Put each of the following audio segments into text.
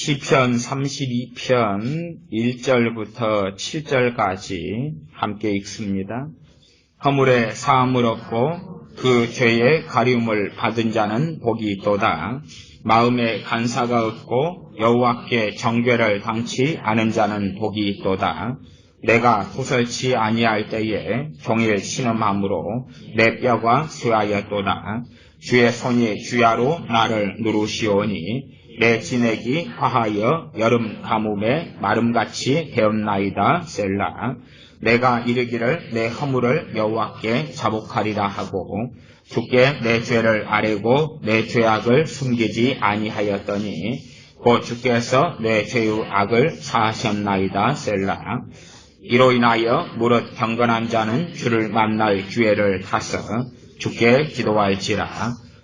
시편 32편 1절부터 7절까지 함께 읽습니다. 허물에 사함을 얻고 그 죄의 가리움을 받은 자는 복이 있도다. 마음에 간사가 없고 여호와께 정죄를 당치 않은 자는 복이 있도다. 내가 도설치 아니할 때에 종일 신음함으로 내 뼈가 쇠하였도다. 주의 손이 주야로 나를 누르시오니 내 진액이 화하여 여름 가뭄에 마름같이 되었나이다. 셀라. 내가 이르기를 내 허물을 여호와께 자복하리라 하고 주께 내 죄를 아뢰고 내 죄악을 숨기지 아니하였더니 곧 주께서 내 죄의 악을 사하셨나이다. 셀라. 이로 인하여 무릇 경건한 자는 주를 만날 기회를 타서 주께 기도할지라.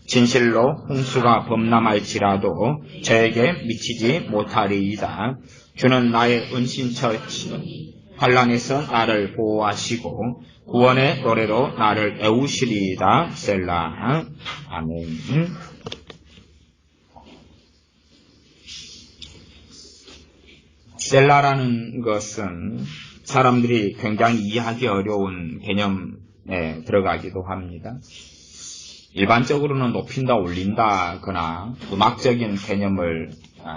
진실로 홍수가 범람할지라도 저에게 미치지 못하리이다. 주는 나의 은신처시니 환난에서 나를 보호하시고 구원의 노래로 나를 애우시리이다. 셀라. 아멘. 셀라라는 것은 사람들이 굉장히 이해하기 어려운 개념에 들어가기도 합니다. 일반적으로는 높인다, 올린다 거나 음악적인 개념을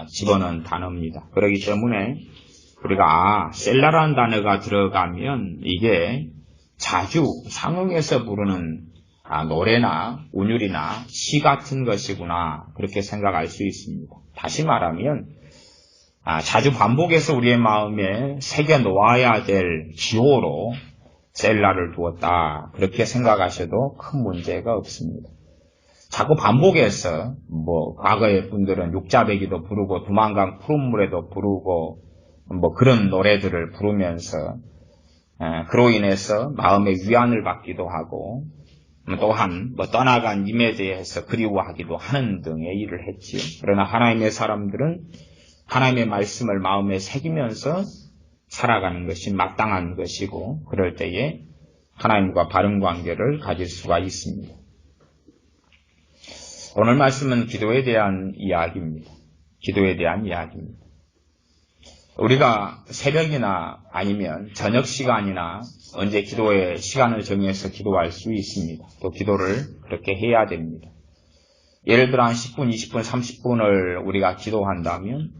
집어넣은 단어입니다. 그렇기 때문에 우리가 셀라라는 단어가 들어가면 이게 자주 상응해서 부르는 노래나 운율이나 시 같은 것이구나 그렇게 생각할 수 있습니다. 다시 말하면 자주 반복해서 우리의 마음에 새겨 놓아야 될 기호로 셀라를 두었다 그렇게 생각하셔도 큰 문제가 없습니다. 자꾸 반복해서 과거의 분들은 육자배기도 부르고 두만강 푸른물에도 부르고 그런 노래들을 부르면서 그로 인해서 마음의 위안을 받기도 하고 또한 떠나간 임에 대해서 그리워하기도 하는 등의 일을 했지요. 그러나 하나님의 사람들은 하나님의 말씀을 마음에 새기면서 살아가는 것이 마땅한 것이고 그럴 때에 하나님과 바른 관계를 가질 수가 있습니다. 오늘 말씀은 기도에 대한 이야기입니다. 기도에 대한 이야기입니다. 우리가 새벽이나 아니면 저녁 시간이나 언제 기도의 시간을 정해서 기도할 수 있습니다. 또 기도를 그렇게 해야 됩니다. 예를 들어 한 10분, 20분, 30분을 우리가 기도한다면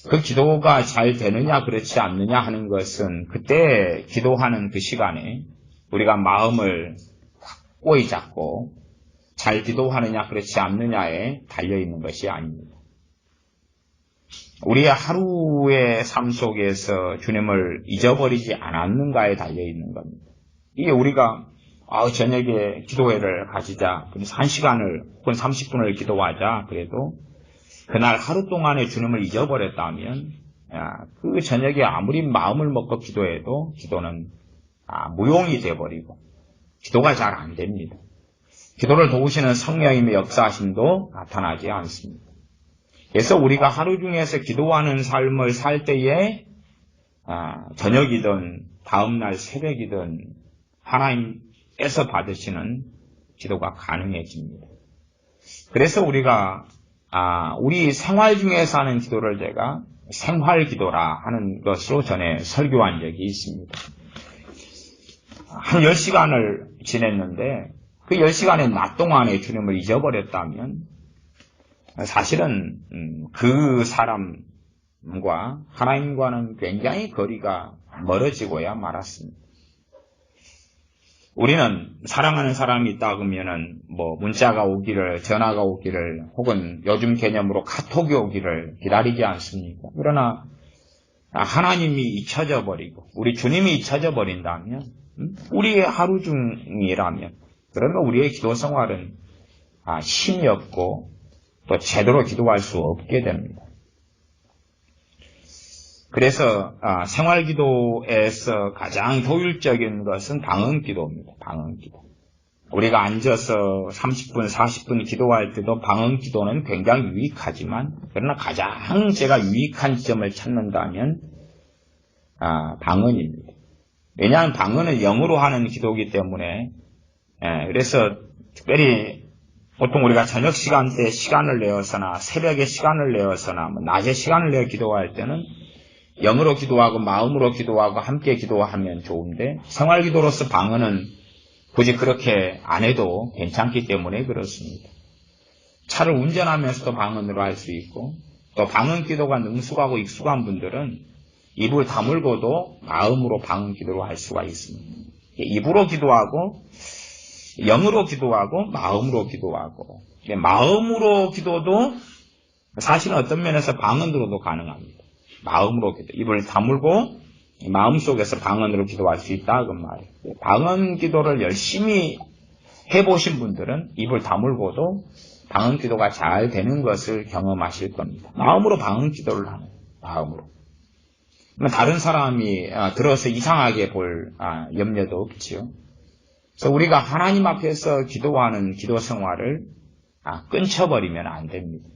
그 기도가 잘 되느냐 그렇지 않느냐 하는 것은 그때 기도하는 그 시간에 우리가 마음을 확고히 잡고 잘 기도하느냐 그렇지 않느냐에 달려있는 것이 아닙니다. 우리의 하루의 삶 속에서 주님을 잊어버리지 않았는가에 달려있는 겁니다. 이게 우리가 저녁에 기도회를 가지자 그래서 1시간을 혹은 30분을 기도하자 그래도 그날 하루 동안에 주님을 잊어버렸다면 그 저녁에 아무리 마음을 먹고 기도해도 기도는 무용이 되어버리고 기도가 잘 안 됩니다. 기도를 도우시는 성령님의 역사하심도 나타나지 않습니다. 그래서 우리가 하루 중에서 기도하는 삶을 살 때에 저녁이든 다음날 새벽이든 하나님께서 받으시는 기도가 가능해집니다. 그래서 우리가 우리 생활 중에서 하는 기도를 제가 생활기도라 하는 것으로 전에 설교한 적이 있습니다. 한 10시간을 지냈는데 그 10시간의 낮 동안에 주님을 잊어버렸다면 사실은 그 사람과 하나님과는 굉장히 거리가 멀어지고야 말았습니다. 우리는 사랑하는 사람이 있다 그러면은 문자가 오기를, 전화가 오기를, 혹은 요즘 개념으로 카톡이 오기를 기다리지 않습니까? 그러나 하나님이 잊혀져 버리고 우리 주님이 잊혀져 버린다면 우리의 하루 중이라면 그러면 우리의 기도 생활은 힘이 없고 또 제대로 기도할 수 없게 됩니다. 그래서 생활기도에서 가장 효율적인 것은 방언기도입니다. 방언기도. 우리가 앉아서 30분, 40분 기도할 때도 방언기도는 굉장히 유익하지만 그러나 가장 제가 유익한 지점을 찾는다면 방언입니다. 왜냐하면 방언은 영으로 하는 기도이기 때문에 그래서 특별히 보통 우리가 저녁 시간대에 시간을 내어서나 새벽에 시간을 내어서나 낮에 시간을 내어 기도할 때는 영으로 기도하고 마음으로 기도하고 함께 기도하면 좋은데 생활기도로서 방언은 굳이 그렇게 안 해도 괜찮기 때문에 그렇습니다. 차를 운전하면서도 방언으로 할 수 있고 또 방언 기도가 능숙하고 익숙한 분들은 입을 다물고도 마음으로 방언 기도를 할 수가 있습니다. 입으로 기도하고 영으로 기도하고 마음으로 기도하고 마음으로 기도도 사실은 어떤 면에서 방언으로도 가능합니다. 마음으로 기도, 입을 다물고 마음속에서 방언으로 기도할 수 있다 그 말이에요. 방언 기도를 열심히 해보신 분들은 입을 다물고도 방언 기도가 잘 되는 것을 경험하실 겁니다. 마음으로 방언 기도를 하는 마음으로. 다른 사람이 들어서 이상하게 볼 염려도 없지요. 그래서 우리가 하나님 앞에서 기도하는 기도 생활을 끊쳐버리면 안 됩니다.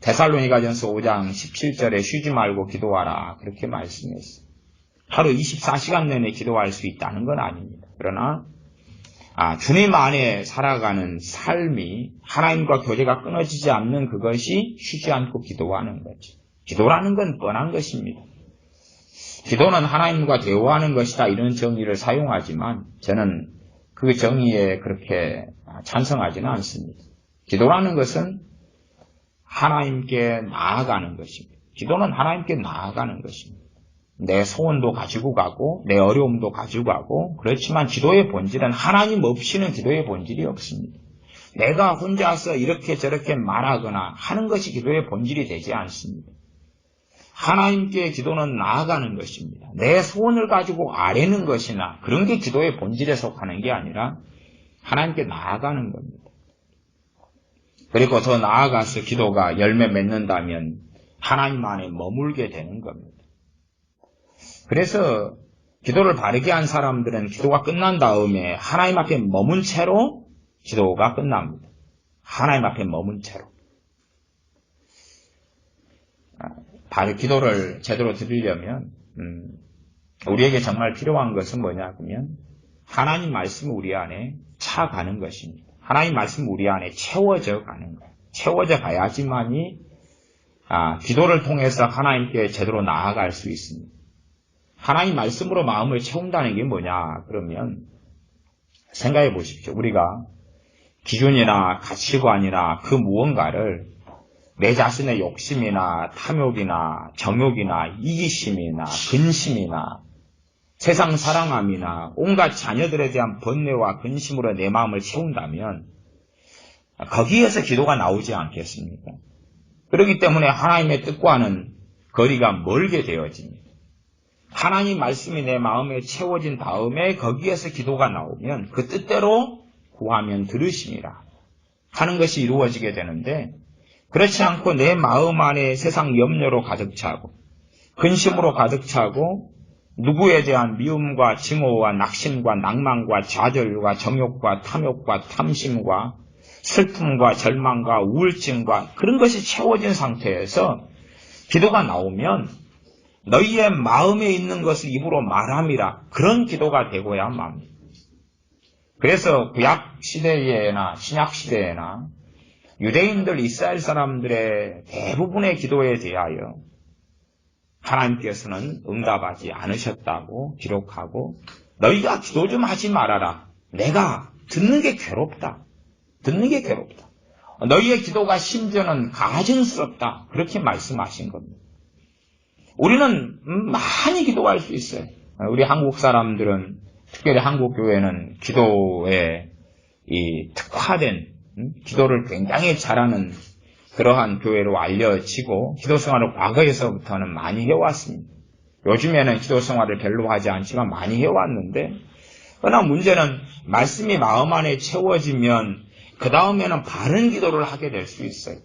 데살로니가전서 5장 17절에 쉬지 말고 기도하라 그렇게 말씀했어요. 하루 24시간 내내 기도할 수 있다는 건 아닙니다. 그러나 주님 안에 살아가는 삶이 하나님과 교제가 끊어지지 않는 그것이 쉬지 않고 기도하는 거죠. 기도라는 건 뻔한 것입니다. 기도는 하나님과 대화하는 것이다 이런 정의를 사용하지만 저는 그 정의에 그렇게 찬성하지는 않습니다. 기도라는 것은 하나님께 나아가는 것입니다. 기도는 하나님께 나아가는 것입니다. 내 소원도 가지고 가고 내 어려움도 가지고 가고 그렇지만 기도의 본질은 하나님 없이는 기도의 본질이 없습니다. 내가 혼자서 이렇게 저렇게 말하거나 하는 것이 기도의 본질이 되지 않습니다. 하나님께 기도는 나아가는 것입니다. 내 소원을 가지고 아뢰는 것이나 그런 게 기도의 본질에 속하는 게 아니라 하나님께 나아가는 겁니다. 그리고 더 나아가서 기도가 열매 맺는다면 하나님 안에 머물게 되는 겁니다. 그래서 기도를 바르게 한 사람들은 기도가 끝난 다음에 하나님 앞에 머문 채로 기도가 끝납니다. 하나님 앞에 머문 채로. 기도를 제대로 드리려면 우리에게 정말 필요한 것은 뭐냐 하면 하나님 말씀이 우리 안에 차가는 것입니다. 하나님 말씀이 우리 안에 채워져 가는 거예요. 채워져 가야지만이 기도를 통해서 하나님께 제대로 나아갈 수 있습니다. 하나님 말씀으로 마음을 채운다는 게 뭐냐 그러면 생각해 보십시오. 우리가 기준이나 가치관이나 그 무언가를 내 자신의 욕심이나 탐욕이나 정욕이나 이기심이나 근심이나 세상 사랑함이나 온갖 자녀들에 대한 번뇌와 근심으로 내 마음을 채운다면 거기에서 기도가 나오지 않겠습니까? 그렇기 때문에 하나님의 뜻과는 거리가 멀게 되어집니다. 하나님 말씀이 내 마음에 채워진 다음에 거기에서 기도가 나오면 그 뜻대로 구하면 들으심이라 하는 것이 이루어지게 되는데 그렇지 않고 내 마음 안에 세상 염려로 가득 차고 근심으로 가득 차고 누구에 대한 미움과 증오와 낙심과 낭만과 좌절과 정욕과 탐욕과 탐심과 슬픔과 절망과 우울증과 그런 것이 채워진 상태에서 기도가 나오면 너희의 마음에 있는 것을 입으로 말함이라 그런 기도가 되고야 합니다. 그래서 구약 시대에나 신약 시대에나 유대인들 이스라엘 사람들의 대부분의 기도에 대하여 하나님께서는 응답하지 않으셨다고 기록하고 너희가 기도 좀 하지 말아라. 내가 듣는 게 괴롭다. 듣는 게 괴롭다. 너희의 기도가 심지어는 가증스럽다. 그렇게 말씀하신 겁니다. 우리는 많이 기도할 수 있어요. 우리 한국 사람들은 특별히 한국 교회는 기도에 특화된 기도를 굉장히 잘하는 그러한 교회로 알려지고 기도 생활을 과거에서부터는 많이 해왔습니다. 요즘에는 기도 생활을 별로 하지 않지만 많이 해왔는데 그러나 문제는 말씀이 마음 안에 채워지면 그 다음에는 바른 기도를 하게 될 수 있어요.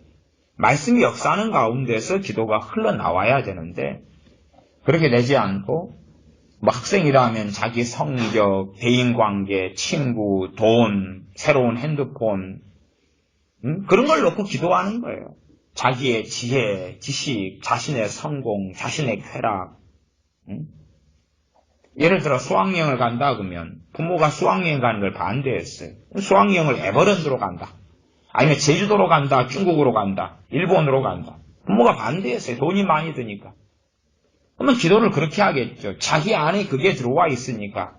말씀이 역사하는 가운데서 기도가 흘러나와야 되는데 그렇게 되지 않고 학생이라면 자기 성적, 대인관계, 친구, 돈, 새로운 핸드폰 그런 걸 놓고 기도하는 거예요. 자기의 지혜, 지식, 자신의 성공, 자신의 쾌락. 예를 들어 수학여행을 간다 그러면 부모가 수학여행 가는 걸 반대했어요. 수학여행을 에버랜드로 간다. 아니면 제주도로 간다, 중국으로 간다, 일본으로 간다. 부모가 반대했어요. 돈이 많이 드니까. 그러면 기도를 그렇게 하겠죠. 자기 안에 그게 들어와 있으니까.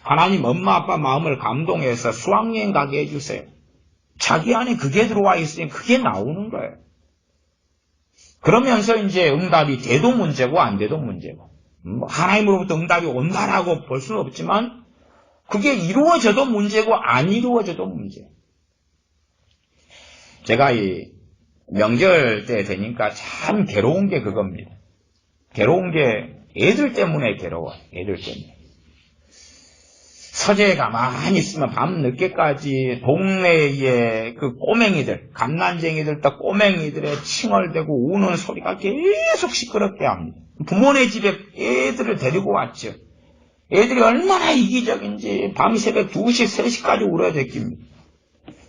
하나님 엄마 아빠 마음을 감동해서 수학여행 가게 해주세요. 자기 안에 그게 들어와 있으니 그게 나오는 거예요. 그러면서 이제 응답이 돼도 문제고 안 돼도 문제고. 하나님으로부터 응답이 온다라고 볼 수는 없지만 그게 이루어져도 문제고 안 이루어져도 문제예요. 제가 이 명절 때 되니까 참 괴로운 게 그겁니다. 괴로운 게 애들 때문에 괴로워요. 애들 때문에. 서재에 가만히 있으면 밤 늦게까지 동네에 그 꼬맹이들, 갓난쟁이들, 딱 꼬맹이들의 칭얼대고 우는 소리가 계속 시끄럽게 합니다. 부모네 집에 애들을 데리고 왔죠. 애들이 얼마나 이기적인지 밤 새벽 2시, 3시까지 울어댔깁니다.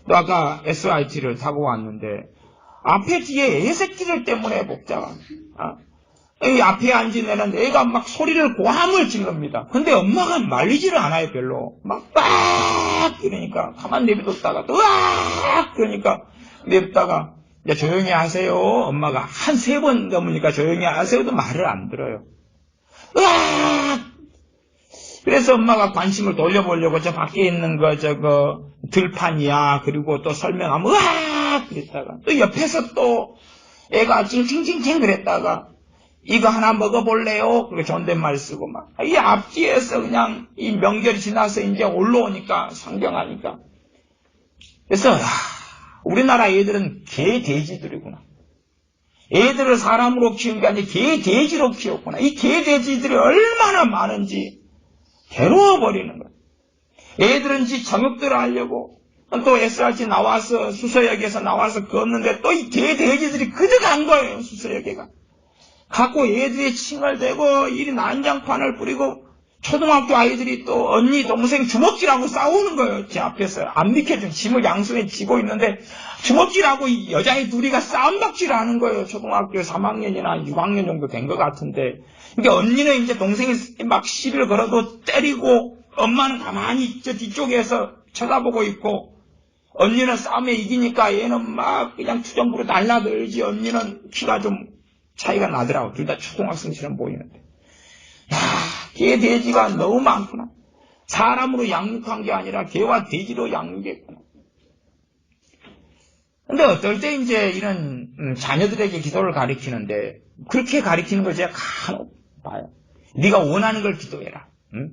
또 아까 SRT를 타고 왔는데 앞에 뒤에 애새끼들 때문에 복잡합니다. 이 앞에 앉은 애는 애가 막 소리를 고함을 지릅니다. 근데 엄마가 말리지를 않아요, 별로. 막 빡! 그러니까 가만 내비뒀다가 또 으악! 그러니까 내비뒀다가 이제 조용히 하세요. 엄마가 한 3번 넘으니까 조용히 하세요도 말을 안 들어요. 으악! 그래서 엄마가 관심을 돌려보려고 저 밖에 있는 거 저거 들판이야. 그리고 또 설명하면 으악! 그랬다가 또 옆에서 또 애가 찡찡찡찡 그랬다가 이거 하나 먹어볼래요? 그리고 존댓말 쓰고 막. 이 앞뒤에서 그냥 이 명절이 지나서 이제 올라오니까 상경하니까. 그래서 우리나라 애들은 개 돼지들이구나. 애들을 사람으로 키운 게 아니라 개 돼지로 키웠구나. 이 개 돼지들이 얼마나 많은지 괴로워버리는 거야. 애들은 지 정욕들을 하려고 또 SRT 나와서 수서역에서 나와서 걷는데 또 이 개 돼지들이 그득한 거예요. 수서역에가. 갖고 애들이 칭얼대고 이리 난장판을 부리고 초등학교 아이들이 또 언니 동생 주먹질하고 싸우는 거예요. 제 앞에서 안 비켜준 짐을 양손에 쥐고 있는데 주먹질하고 여자애 둘이가 싸움박질을 하는 거예요. 초등학교 3학년이나 6학년 정도 된 것 같은데 그러니까 언니는 이제 동생이 막 시비를 걸어도 때리고 엄마는 가만히 저 뒤쪽에서 쳐다보고 있고 언니는 싸움에 이기니까 얘는 막 그냥 투정부로 날라들지. 언니는 키가 좀 차이가 나더라고. 둘 다 초등학생처럼 보이는데. 야, 개 돼지가 너무 많구나. 사람으로 양육한 게 아니라 개와 돼지로 양육했구나. 근데 어떨 때 이제 이런 자녀들에게 기도를 가르치는데 그렇게 가르치는 걸 제가 간혹 봐요. 네가 원하는 걸 기도해라. 응?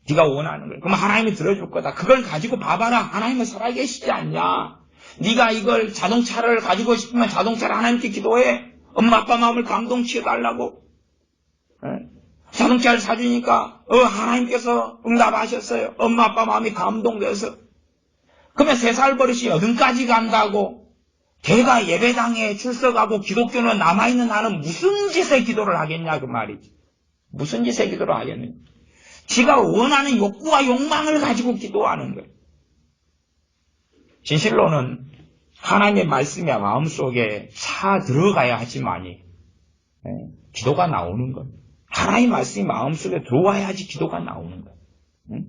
네가 원하는 걸. 그럼 하나님이 들어줄 거다. 그걸 가지고 봐봐라. 하나님은 살아계시지 않냐. 네가 이걸 자동차를 가지고 싶으면 자동차를 하나님께 기도해. 엄마 아빠 마음을 감동시켜달라고. 자동차를 사주니까 하나님께서 응답하셨어요. 엄마 아빠 마음이 감동돼서. 그러면 3살 버릇이 80까지 간다고 걔가 예배당에 출석하고 기독교는 남아있는 나는 무슨 짓에 기도를 하겠냐 그 말이지. 무슨 짓에 기도를 하겠느냐. 지가 원하는 욕구와 욕망을 가지고 기도하는 거예요. 진실로는 하나님의 말씀이 마음속에 차 들어가야 하지만이 기도가 나오는 겁니다. 하나님의 말씀이 마음속에 들어와야지 기도가 나오는 거예요.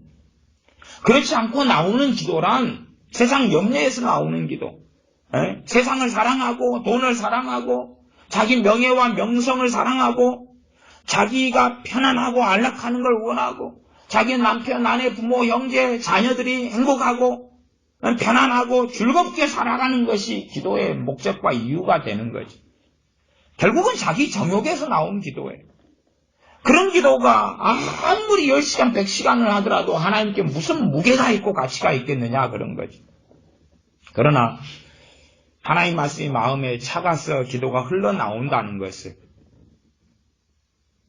그렇지 않고 나오는 기도란 세상 염려에서 나오는 기도. 세상을 사랑하고 돈을 사랑하고 자기 명예와 명성을 사랑하고 자기가 편안하고 안락하는 걸 원하고 자기 남편, 아내, 부모, 형제, 자녀들이 행복하고 편안하고 즐겁게 살아가는 것이 기도의 목적과 이유가 되는 거지. 결국은 자기 정욕에서 나온 기도예요. 그런 기도가 아무리 10시간, 100시간을 하더라도 하나님께 무슨 무게가 있고 가치가 있겠느냐 그런 거지. 그러나 하나님 말씀이 마음에 차가서 기도가 흘러나온다는 것을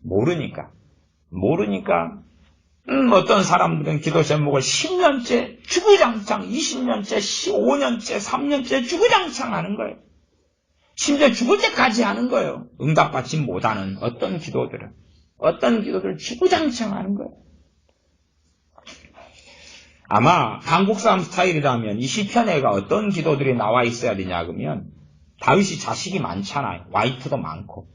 모르니까 어떤 사람들은 기도 제목을 10년째 주구장창 20년째 15년째 3년째 주구장창 하는 거예요. 심지어 죽을 때까지 하는 거예요. 응답받지 못하는 어떤 기도들을 주구장창 하는 거예요. 아마 한국 사람 스타일이라면 이 시편에가 어떤 기도들이 나와 있어야 되냐 그러면 다윗이 자식이 많잖아요. 와이프도 많고.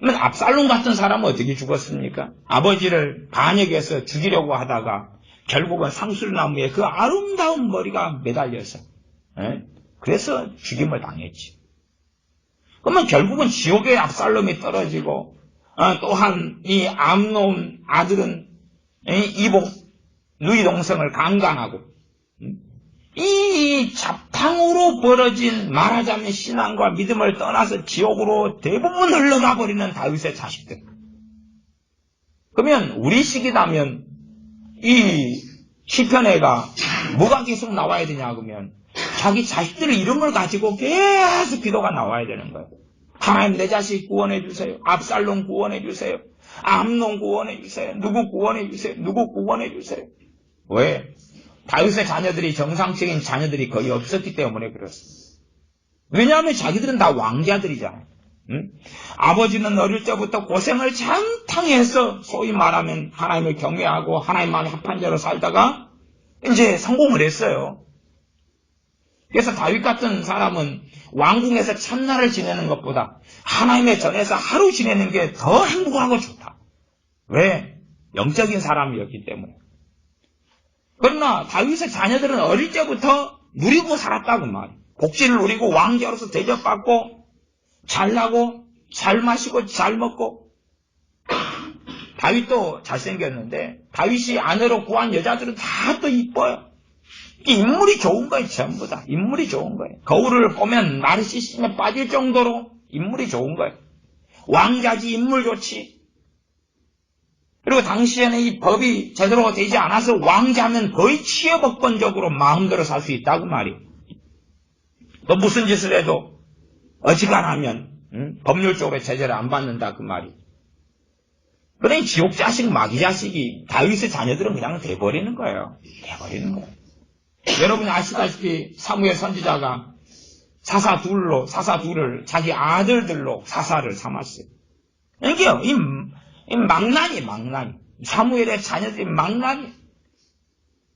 압살롬 같은 사람은 어떻게 죽었습니까? 아버지를 반역해서 죽이려고 하다가 결국은 상술나무에 그 아름다운 머리가 매달려서 그래서 죽임을 당했지. 그러면 결국은 지옥의 압살롬이 떨어지고 또한 이 암논 아들은 이복 누이 동생을 강간하고 이 잡탕으로 벌어진 말하자면 신앙과 믿음을 떠나서 지옥으로 대부분 흘러가 버리는 다윗의 자식들. 그러면 우리 시기라면 이 시편에가 뭐가 계속 나와야 되냐 그러면 자기 자식들 이름을 가지고 계속 기도가 나와야 되는 거예요. 하나님 내 자식 구원해 주세요. 압살롬 구원해 주세요. 암논 구원해 주세요. 누구 구원해 주세요. 누구 구원해 주세요. 왜? 다윗의 자녀들이 정상적인 자녀들이 거의 없었기 때문에 그렇습니다. 왜냐하면 자기들은 다 왕자들이잖아요. 아버지는 어릴 때부터 고생을 장탕해서 소위 말하면 하나님을 경외하고 하나님만 합한 자로 살다가 이제 성공을 했어요. 그래서 다윗 같은 사람은 왕궁에서 첫날을 지내는 것보다 하나님의 전에서 하루 지내는 게 더 행복하고 좋다. 왜? 영적인 사람이었기 때문에. 그러나 다윗의 자녀들은 어릴 때부터 누리고 살았다고 말이에요. 복지를 누리고 왕자로서 대접받고 잘나고 잘 마시고 잘 먹고. 다윗도 잘생겼는데 다윗이 아내로 구한 여자들은 다 또 이뻐요. 인물이 좋은 거예요. 전부 다 인물이 좋은 거예요. 거울을 보면 나르시시즘에 빠질 정도로 인물이 좋은 거예요. 왕자지 인물 좋지. 그리고 당시에는 이 법이 제대로 되지 않아서 왕자면 거의 취업업권적으로 마음대로 살 수 있다고 말이에요. 또 무슨 짓을 해도 어지간하면 법률적으로 제재를 안 받는다 그 말이에요. 그러니 지옥 자식 마귀 자식이 다윗의 자녀들은 그냥 돼버리는 거예요. 돼버리는 거예요. 여러분이 아시다시피 사무엘 선지자가 사사 둘을 자기 아들들로 사사를 삼았어요. 그러니까 이 망나니. 사무엘의 자녀들이 망나니.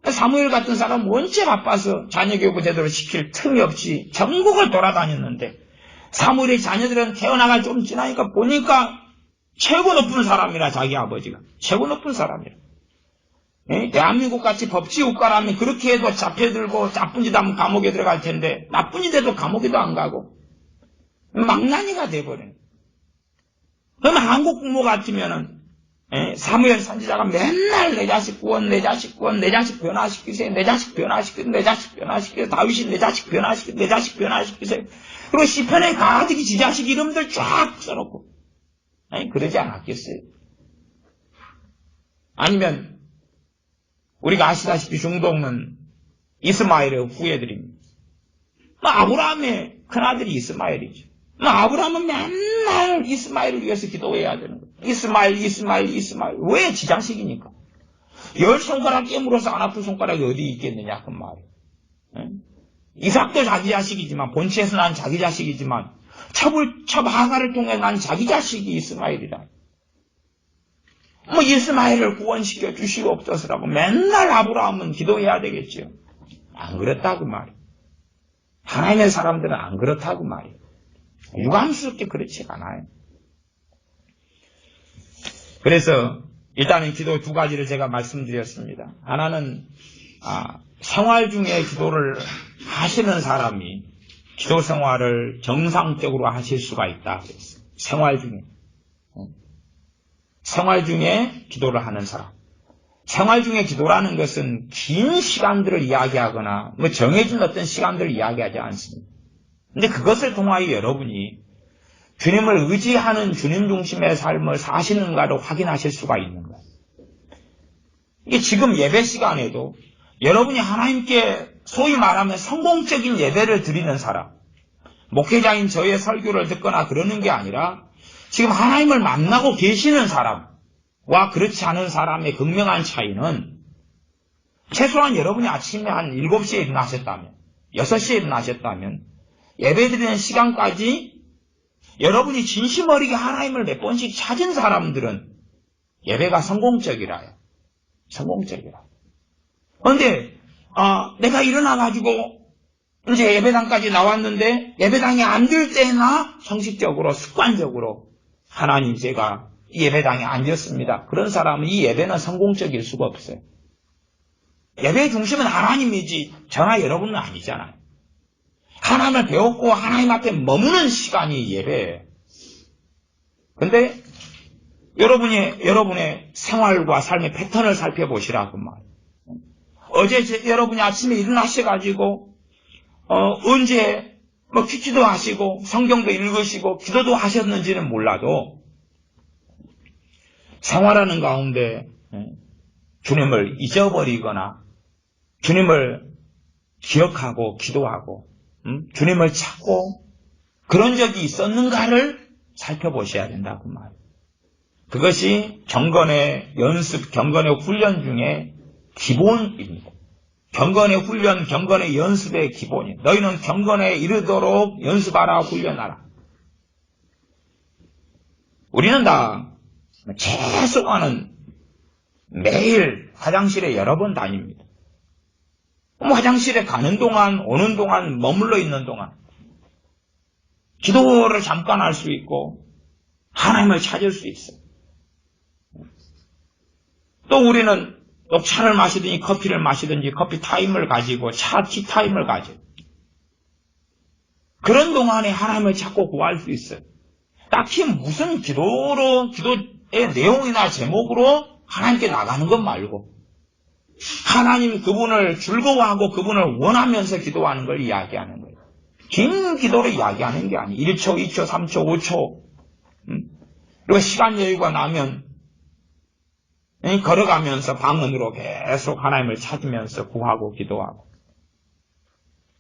사무엘 같은 사람은 원체 바빠서 자녀 교육을 제대로 시킬 틈이 없이 전국을 돌아다녔는데 사무엘의 자녀들은 태어나가 좀 지나니까 보니까 최고 높은 사람이라 자기 아버지가. 최고 높은 사람이라. 대한민국 같이 법치국가라면 그렇게 해도 잡혀들고 나쁜 짓 하면 감옥에 들어갈 텐데 나쁜 짓 해도 감옥에도 안 가고 망나니가 돼버려요. 그럼 한국 부모 같으면은 사무엘 선지자가 맨날 내 자식 구원, 내 자식 구원, 내 자식 변화시키세요. 내 자식 변화시키세요. 내 자식 변화시키세요. 다윗이 내 자식 변화시키세요. 내 자식 변화시키세요. 그리고 시편에 가득히 지 자식 이름들 쫙 써놓고 그러지 않았겠어요? 아니면 우리가 아시다시피 중동은 이스마엘의 후예들입니다. 아브라함의 큰아들이 이스마엘이죠. 아브라함은 맨날 이스마엘을 위해서 기도해야 되는 거예요. 이스마엘. 왜? 지 자식이니까. 10손가락 깨물어서 안 아픈 손가락이 어디 있겠느냐 그 말이에요. 이삭도 자기 자식이지만 본체에서 난 자기 자식이지만 첩 하가를 통해 난 자기 자식이 이스마엘이라. 이스마엘을 구원시켜 주시옵소서라고 맨날 아브라함은 기도해야 되겠죠. 안 그렇다고 말이에요. 하나님의 사람들은 안 그렇다고 말이에요. 유감스럽게 그렇지 않아요. 그래서 일단은 기도 두 가지를 제가 말씀드렸습니다. 하나는 생활 중에 기도를 하시는 사람이 기도 생활을 정상적으로 하실 수가 있다. 생활 중에 기도를 하는 사람. 생활 중에 기도라는 것은 긴 시간들을 이야기하거나 정해진 어떤 시간들을 이야기하지 않습니다. 근데 그것을 통하여 여러분이 주님을 의지하는 주님 중심의 삶을 사시는가를 확인하실 수가 있는 거예요. 이게 지금 예배 시간에도 여러분이 하나님께 소위 말하면 성공적인 예배를 드리는 사람, 목회자인 저의 설교를 듣거나 그러는 게 아니라 지금 하나님을 만나고 계시는 사람과 그렇지 않은 사람의 극명한 차이는 최소한 여러분이 아침에 한 7시에 일어나셨다면 6시에 일어나셨다면 예배드리는 시간까지 여러분이 진심 어리게 하나님을 몇 번씩 찾은 사람들은 예배가 성공적이라요. 성공적이라. 그런데 내가 일어나가지고 이제 예배당까지 나왔는데 예배당이 안 될 때나 형식적으로 습관적으로 하나님 제가 이 예배당에 앉았습니다. 그런 사람은 이 예배는 성공적일 수가 없어요. 예배의 중심은 하나님이지 저나 여러분은 아니잖아요. 하나님을 배웠고 하나님 앞에 머무는 시간이 예배예요. 근데 여러분의 생활과 삶의 패턴을 살펴보시라고 말이에요. 어제 여러분이 아침에 일어나셔가지고 언제 퀴즈도 하시고 성경도 읽으시고 기도도 하셨는지는 몰라도 생활하는 가운데 주님을 잊어버리거나 주님을 기억하고 기도하고 주님을 찾고 그런 적이 있었는가를 살펴보셔야 된다고 말이에요. 그것이 경건의 연습, 경건의 훈련 중에 기본입니다. 경건의 훈련, 경건의 연습의 기본이에요. 너희는 경건에 이르도록 연습하라, 훈련하라. 우리는 다 최소한은 매일 화장실에 여러 번 다닙니다. 화장실에 가는 동안, 오는 동안, 머물러 있는 동안 기도를 잠깐 할 수 있고 하나님을 찾을 수 있어요. 또 우리는 녹차를 마시든지 커피를 마시든지 커피 타임을 가지고 티 타임을 가지고 그런 동안에 하나님을 찾고 구할 수 있어요. 딱히 무슨 기도의 내용이나 제목으로 하나님께 나가는 것 말고 하나님 그분을 즐거워하고 그분을 원하면서 기도하는 걸 이야기하는 거예요. 긴 기도를 이야기하는 게 아니에요. 1초, 2초, 3초, 5초 그리고 시간 여유가 나면 걸어가면서 방언으로 계속 하나님을 찾으면서 구하고 기도하고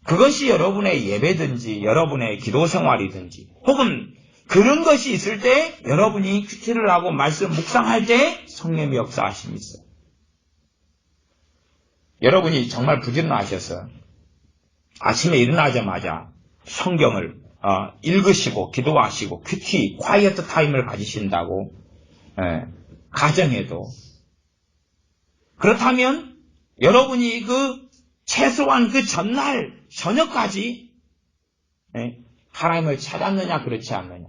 그것이 여러분의 예배든지 여러분의 기도 생활이든지 혹은 그런 것이 있을 때 여러분이 큐티를 하고 말씀 묵상할 때 성령의 역사하심이 있어요. 여러분이 정말 부지런하셔서 아침에 일어나자마자 성경을 읽으시고 기도하시고 큐티, 콰이어트 타임을 가지신다고 가정에도 그렇다면 여러분이 최소한 그 전날 저녁까지 하나님을 찾았느냐 그렇지 않느냐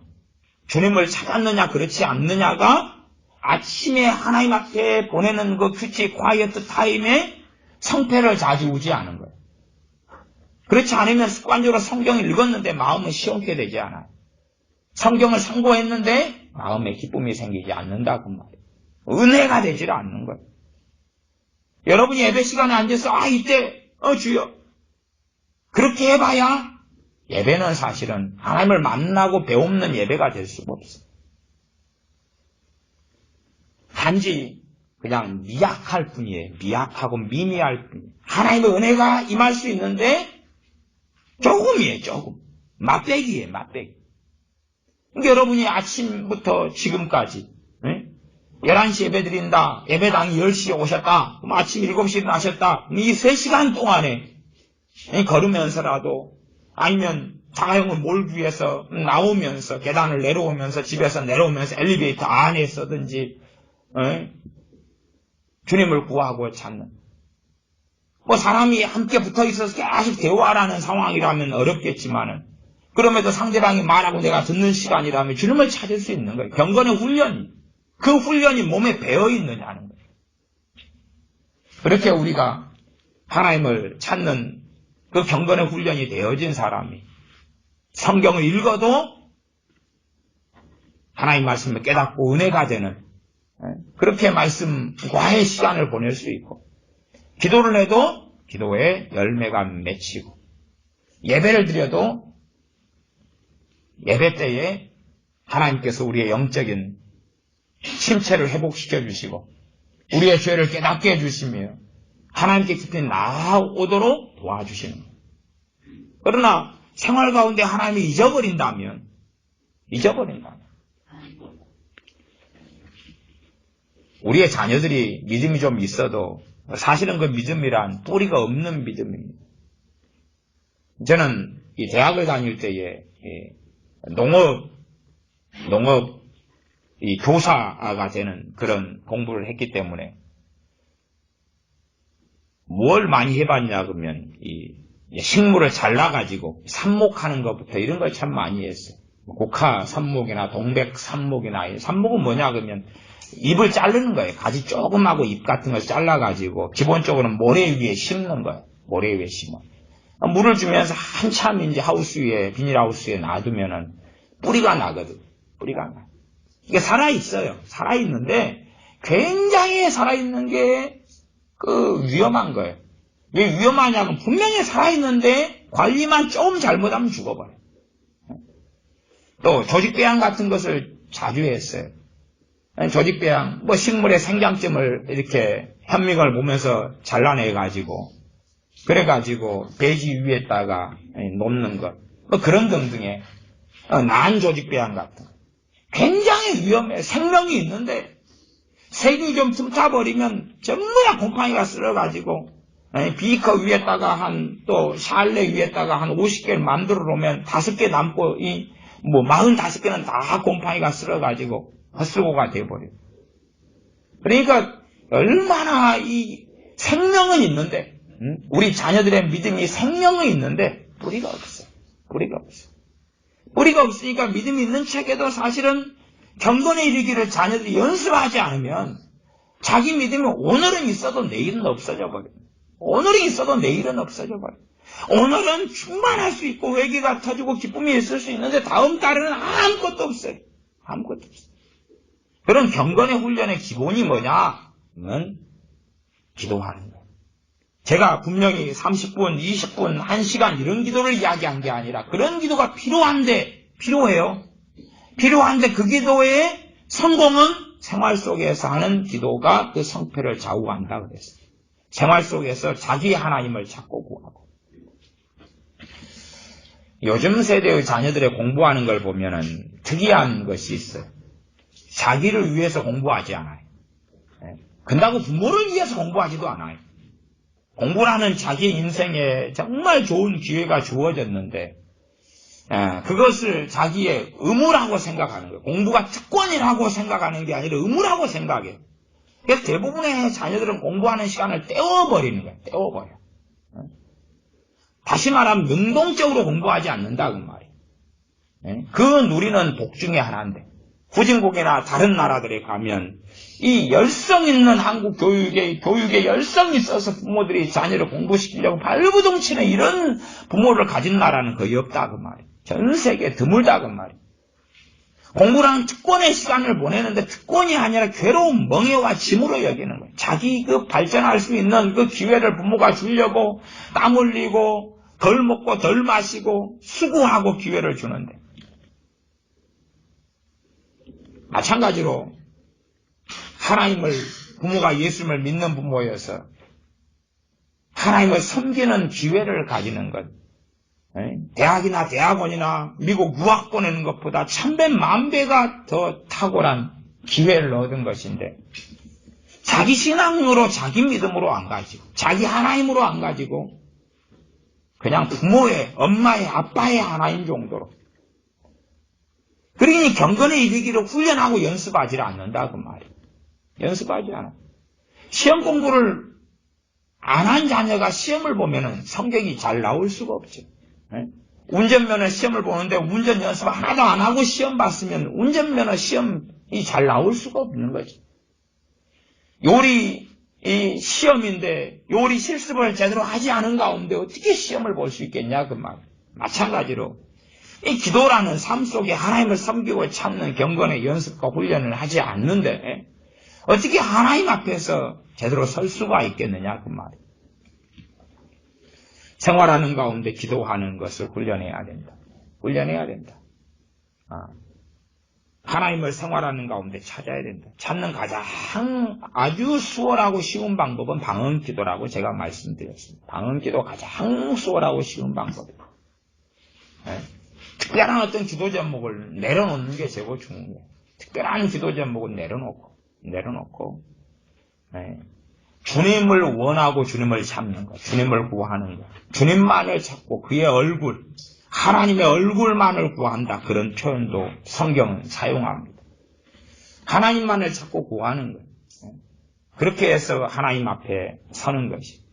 주님을 찾았느냐 그렇지 않느냐가 아침에 하나님 앞에 보내는 그 큐티 콰이어트 타임에 성패를 좌지우지하는 거예요. 그렇지 않으면 습관적으로 성경을 읽었는데 마음은 시원케 되지 않아요. 성경을 상고했는데 마음에 기쁨이 생기지 않는다고 말이에요. 은혜가 되질 않는 거예요. 여러분이 예배 시간에 앉아서 이때 주여 그렇게 해봐야 예배는 사실은 하나님을 만나고 배우는 예배가 될 수가 없어요. 단지 그냥 미약할 뿐이에요. 미약하고 미미할 뿐이에요. 하나님의 은혜가 임할 수 있는데 조금이에요. 조금. 맛배기예요. 맛배기. 그러니까 여러분이 아침부터 지금까지 11시 예배 드린다. 예배당이 10시에 오셨다. 그럼 아침 7시에 일어나셨다. 이 3시간 동안에 걸으면서라도 아니면 자가용을 몰기 위해서 나오면서 계단을 내려오면서 집에서 내려오면서 엘리베이터 안에 서든지 주님을 구하고 찾는 사람이 함께 붙어있어서 계속 대화하라는 상황이라면 어렵겠지만은 그럼에도 상대방이 말하고 내가 듣는 시간이라면 주님을 찾을 수 있는 거예요. 경건의 훈련이 그 훈련이 몸에 배어있느냐는 거예요. 그렇게 우리가 하나님을 찾는 그 경건의 훈련이 되어진 사람이 성경을 읽어도 하나님 말씀을 깨닫고 은혜가 되는 그렇게 말씀과의 시간을 보낼 수 있고 기도를 해도 기도에 열매가 맺히고 예배를 드려도 예배 때에 하나님께서 우리의 영적인 침체를 회복시켜 주시고 우리의 죄를 깨닫게 해주시며 하나님께 깊이 나아오도록 도와주시는 거예요. 그러나 생활 가운데 하나님이 잊어버린다면 우리의 자녀들이 믿음이 좀 있어도 사실은 그 믿음이란 뿌리가 없는 믿음입니다. 저는 이 대학을 다닐 때에 농업 이 교사가 되는 그런 공부를 했기 때문에 뭘 많이 해봤냐 그러면 이 식물을 잘라가지고 삽목하는 것부터 이런 걸 참 많이 했어요. 곡화 삽목이나 동백 삽목이나 삽목은 뭐냐 그러면 잎을 자르는 거예요. 가지 조금하고 잎 같은 걸 잘라가지고 기본적으로 모래 위에 심는 거예요. 모래 위에 심어. 물을 주면서 한참 이제 하우스 위에, 비닐하우스 위에 놔두면은 뿌리가 나거든. 뿌리가 나. 이게 살아있어요. 살아있는데 굉장히 살아있는 게 위험한 거예요. 왜 위험하냐면 분명히 살아있는데 관리만 조금 잘못하면 죽어버려요. 또 조직배양 같은 것을 자주 했어요. 조직배양, 식물의 생장점을 이렇게 현미경을 보면서 잘라내가지고 그래가지고 배지 위에다가 놓는 것, 그런 등등의 난조직배양 같은 거. 굉장히 위험해. 생명이 있는데 색이 좀 틈타버리면 전부 다 곰팡이가 쓸어가지고 비커 위에다가 또 샬레 위에다가 한 50개를 만들어 놓으면 5개 남고 45개는 다 곰팡이가 쓸어가지고 헛수고가 돼버려요. 그러니까 얼마나 이 생명은 있는데 우리 자녀들의 믿음이 생명은 있는데 뿌리가 없어요. 뿌리가 없어요. 뿌리가 없으니까 믿음이 있는 척에도 사실은 경건에 이르기를 자녀들이 연습하지 않으면 자기 믿음이 오늘은 있어도 내일은 없어져 버려요. 오늘은 있어도 내일은 없어져 버려요. 오늘은 충만할 수 있고 회개가 터지고 기쁨이 있을 수 있는데 다음 달에는 아무것도 없어요. 아무것도 없어요. 그런 경건의 훈련의 기본이 뭐냐면 기도하는 거예요. 제가 분명히 30분, 20분, 1시간 이런 기도를 이야기한 게 아니라 그런 기도가 필요해요. 필요한데 그 기도의 성공은 생활 속에서 하는 기도가 그 성패를 좌우한다 그랬어요. 생활 속에서 자기 하나님을 찾고 구하고. 요즘 세대의 자녀들의 공부하는 걸 보면은 특이한 것이 있어요. 자기를 위해서 공부하지 않아요. 근다고 부모를 위해서 공부하지도 않아요. 공부라는 자기 인생에 정말 좋은 기회가 주어졌는데 그것을 자기의 의무라고 생각하는 거예요. 공부가 특권이라고 생각하는 게 아니라 의무라고 생각해요. 그래서 대부분의 자녀들은 공부하는 시간을 떼어버리는 거예요. 떼어버려. 다시 말하면 능동적으로 공부하지 않는다 그 말이에요. 그 누리는 복 중에 하나인데 후진국이나 다른 나라들에 가면 이 열성 있는 한국 교육에 열성이 있어서 부모들이 자녀를 공부시키려고 발부동치는 이런 부모를 가진 나라는 거의 없다 그 말이에요. 전 세계에 드물다 그 말이에요. 공부라는 특권의 시간을 보내는데 특권이 아니라 괴로운 멍해와 짐으로 여기는 거예요. 자기 발전할 수 있는 그 기회를 부모가 주려고 땀 흘리고 덜 먹고 덜 마시고 수고하고 기회를 주는데 마찬가지로 하나님을 부모가 예수님을 믿는 부모여서 하나님을 섬기는 기회를 가지는 것 대학이나 대학원이나 미국 유학 보내는 것보다 1000배 만배가 더 탁월한 기회를 얻은 것인데 자기 신앙으로 자기 믿음으로 안 가지고 자기 하나님으로 안 가지고 그냥 부모의 엄마의 아빠의 하나님 정도로 그러니 경건에 이르기를 훈련하고 연습하지 않는다 그 말이에요. 연습하지 않아. 시험 공부를 안 한 자녀가 시험을 보면은 성적이 잘 나올 수가 없죠. 운전면허 시험을 보는데 운전 연습 하나도 안 하고 시험 봤으면 운전면허 시험이 잘 나올 수가 없는 거죠. 요리 시험인데 요리 실습을 제대로 하지 않은 가운데 어떻게 시험을 볼 수 있겠냐 그 말. 마찬가지로 이 기도라는 삶 속에 하나님을 섬기고 찾는 경건의 연습과 훈련을 하지 않는데 어떻게 하나님 앞에서 제대로 설 수가 있겠느냐 그 말이에요. 생활하는 가운데 기도하는 것을 훈련해야 된다. 훈련해야 된다. 하나님을 생활하는 가운데 찾아야 된다. 찾는 가장 아주 수월하고 쉬운 방법은 방언기도라고 제가 말씀드렸습니다. 방언기도 가장 수월하고 쉬운 방법이에요. 특별한 어떤 기도 제목을 내려놓는 게 제일 중요해요. 특별한 기도 제목을 내려놓고 주님을 원하고 주님을 찾는 것, 주님을 구하는 것, 주님만을 찾고 그의 얼굴, 하나님의 얼굴만을 구한다. 그런 표현도 성경은 사용합니다. 하나님만을 찾고 구하는 것. 그렇게 해서 하나님 앞에 서는 것이.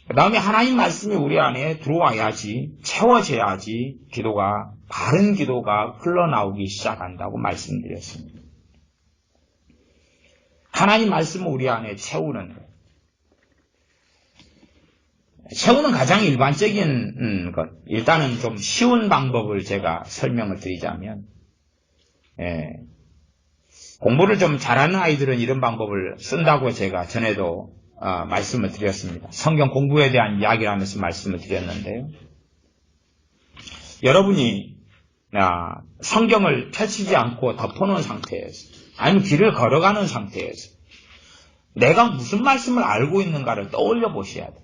그 다음에 하나님 말씀이 우리 안에 들어와야지, 채워져야지 기도가, 바른 기도가 흘러나오기 시작한다고 말씀드렸습니다. 하나님 말씀을 우리 안에 채우는 거예요. 채우는 가장 일반적인 것, 일단은 좀 쉬운 방법을 제가 설명을 드리자면, 공부를 좀 잘하는 아이들은 이런 방법을 쓴다고 제가 전에도 말씀을 드렸습니다. 성경 공부에 대한 이야기를 하면서 말씀을 드렸는데요. 여러분이 성경을 펼치지 않고 덮어놓은 상태에서, 아니면 길을 걸어가는 상태에서 내가 무슨 말씀을 알고 있는가를 떠올려 보셔야 돼요.